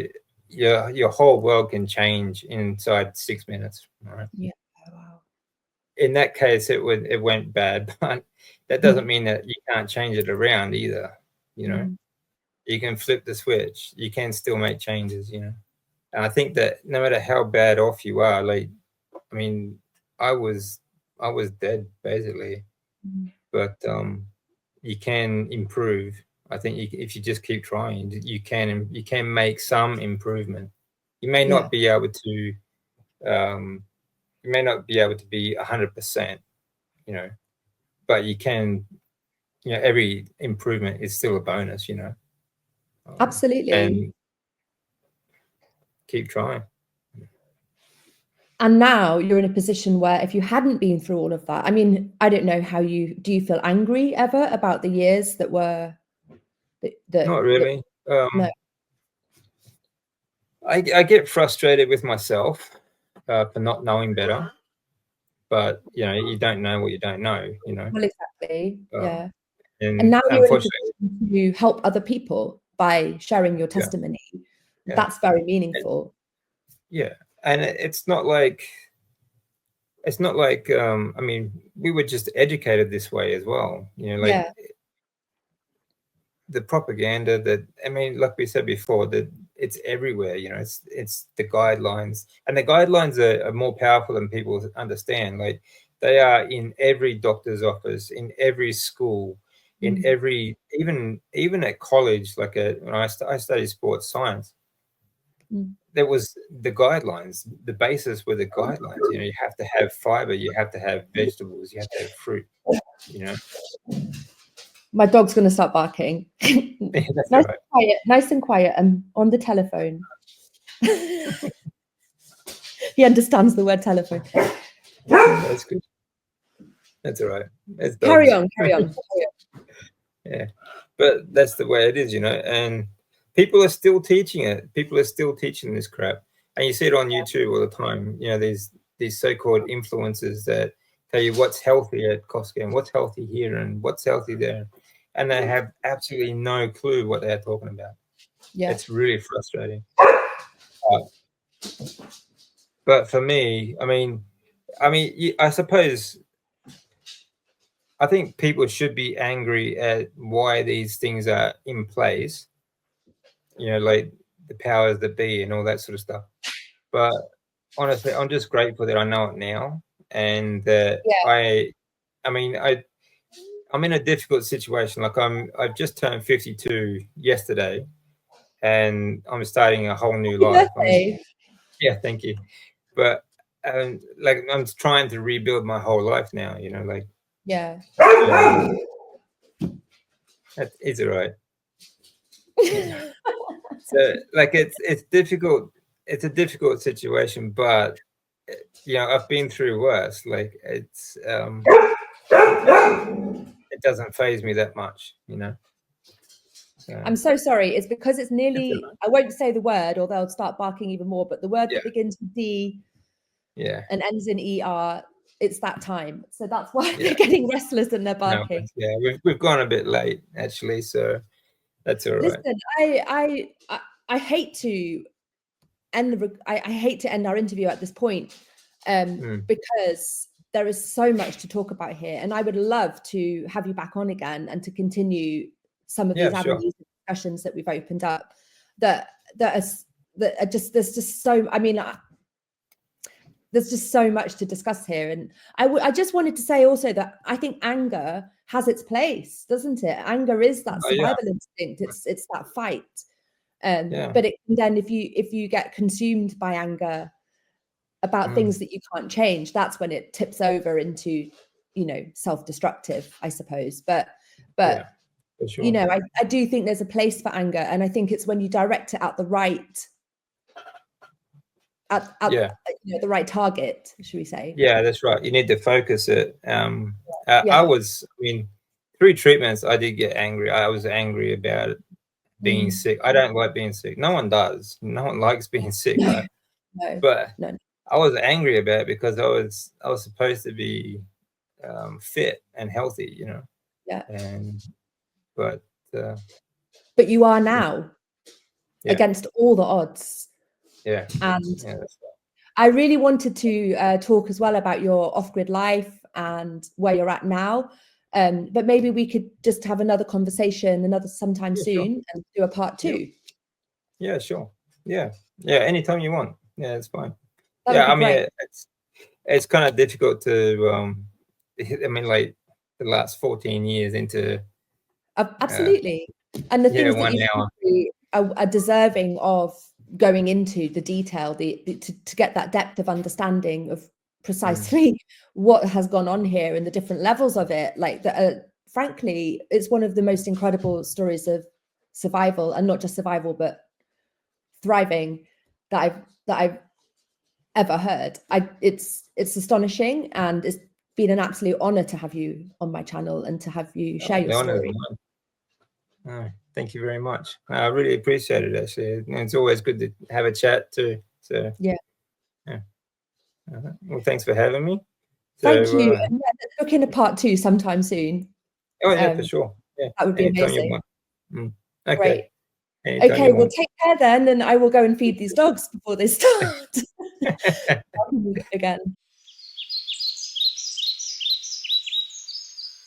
your whole world can change inside 6 minutes. Right? Yeah. Wow. In that case, it went bad, but that doesn't mean that you can't change it around either. You know, you can flip the switch. You can still make changes. You know, and I think that no matter how bad off you are, like, I mean, I was dead basically, but you can improve. I think if you just keep trying, you can make some improvement. You may not be able to. You may not be able to be 100%, you know, but you can. You know, every improvement is still a bonus, you know. Absolutely. And keep trying. And now you're in a position where if you hadn't been through all of that, I mean, I don't know how do you feel angry ever about the years that were not really. No. I get frustrated with myself for not knowing better, but you know, you don't know what you don't know, you know. Well, exactly. Yeah. And now you're in a unfortunately, position to help other people by sharing your testimony. Yeah. That's very meaningful. Yeah. And it's not like I mean, we were just educated this way as well, you know, like the propaganda that, I mean, like we said before, that it's everywhere, you know, it's the guidelines, and the guidelines are more powerful than people understand. Like, they are in every doctor's office, in every school, in every, even at college, like when I studied sports science, there was the guidelines, the basis were the guidelines. You know, you have to have fiber, you have to have vegetables, you have to have fruit, you know. My dog's going to start barking. That's nice, right. and quiet, nice and quiet. I'm on the telephone. He understands the word telephone. That's good. That's all right. That's carry on. Yeah, but that's the way it is, you know. And people are still teaching it. People are still teaching this crap, and you see it on YouTube all the time. You know, these so-called influencers that tell you what's healthy at Costco and what's healthy here and what's healthy there, and they have absolutely no clue what they're talking about. Yeah, it's really frustrating. But for me, I mean, I suppose, I think people should be angry at why these things are in place, you know, like the powers that be and all that sort of stuff. But honestly, I'm just grateful that I know it now, and that I'm in a difficult situation. Like, I've just turned 52 yesterday, and I'm starting a whole new life. Yeah, thank you. But like, I'm trying to rebuild my whole life now, you know, like. Yeah. That is all right. So, like, it's difficult. It's a difficult situation, but you know, I've been through worse. Like, it doesn't faze me that much, you know. So, I'm so sorry. It's because it's nearly, I won't say the word, or they'll start barking even more, but the word that begins with D and ends in ER, it's that time. So that's why they're getting restless and they're barking. No, yeah, we've gone a bit late, actually, so that's all right. Listen, I hate to I hate to end our interview at this point, because there is so much to talk about here, and I would love to have you back on again and to continue some of these avenues of discussions that we've opened up. That are just, there's just so, I mean, there's just so much to discuss here, and I just wanted to say also that I think anger has its place, doesn't it? Anger is that survival instinct. It's that fight. But it can then, if you get consumed by anger about things that you can't change, that's when it tips over into, you know, self-destructive, I suppose. But Yeah, for sure. you know, I do think there's a place for anger, and I think it's when you direct it at the right, yeah, you know, the right target, should we say? yeah, that's right. You need to focus it. Yeah. I mean, through treatments, I did get angry. I was angry about it being sick. I don't like being sick. No one does. No one likes being sick. No, Right? no, But no. I was angry about it because I was supposed to be fit and healthy, you know. Yeah. But you are now, yeah, against all the odds. yeah, And yeah, that's right. I really wanted to talk as well about your off-grid life and where you're at now. But maybe we could just have another conversation sometime Yeah, soon, sure. and do a part 2. Yeah, sure. Yeah, anytime you want. Yeah, it's fine. That Yeah, would I be mean, great. it's kind of difficult to I mean, like the last 14 years into Absolutely. And the things that 1 you've been hour. through are deserving of going into the detail, to get that depth of understanding of precisely what has gone on here and the different levels of it. Like, frankly, it's one of the most incredible stories of survival, and not just survival, but thriving, that I've ever heard. It's astonishing, and it's been an absolute honor to have you on my channel and to have you share your The honor is story. mine. Oh, thank you very much. I really appreciate it, actually. And it's always good to have a chat too. So Yeah. Well, thanks for having me. Thank you. And yeah, let's book in a part 2 sometime soon. Oh yeah, for sure. Yeah, That would be anytime you amazing. want. Okay. Great. Anytime Okay, you well, want. take care then, and I will go and feed these dogs before they start again.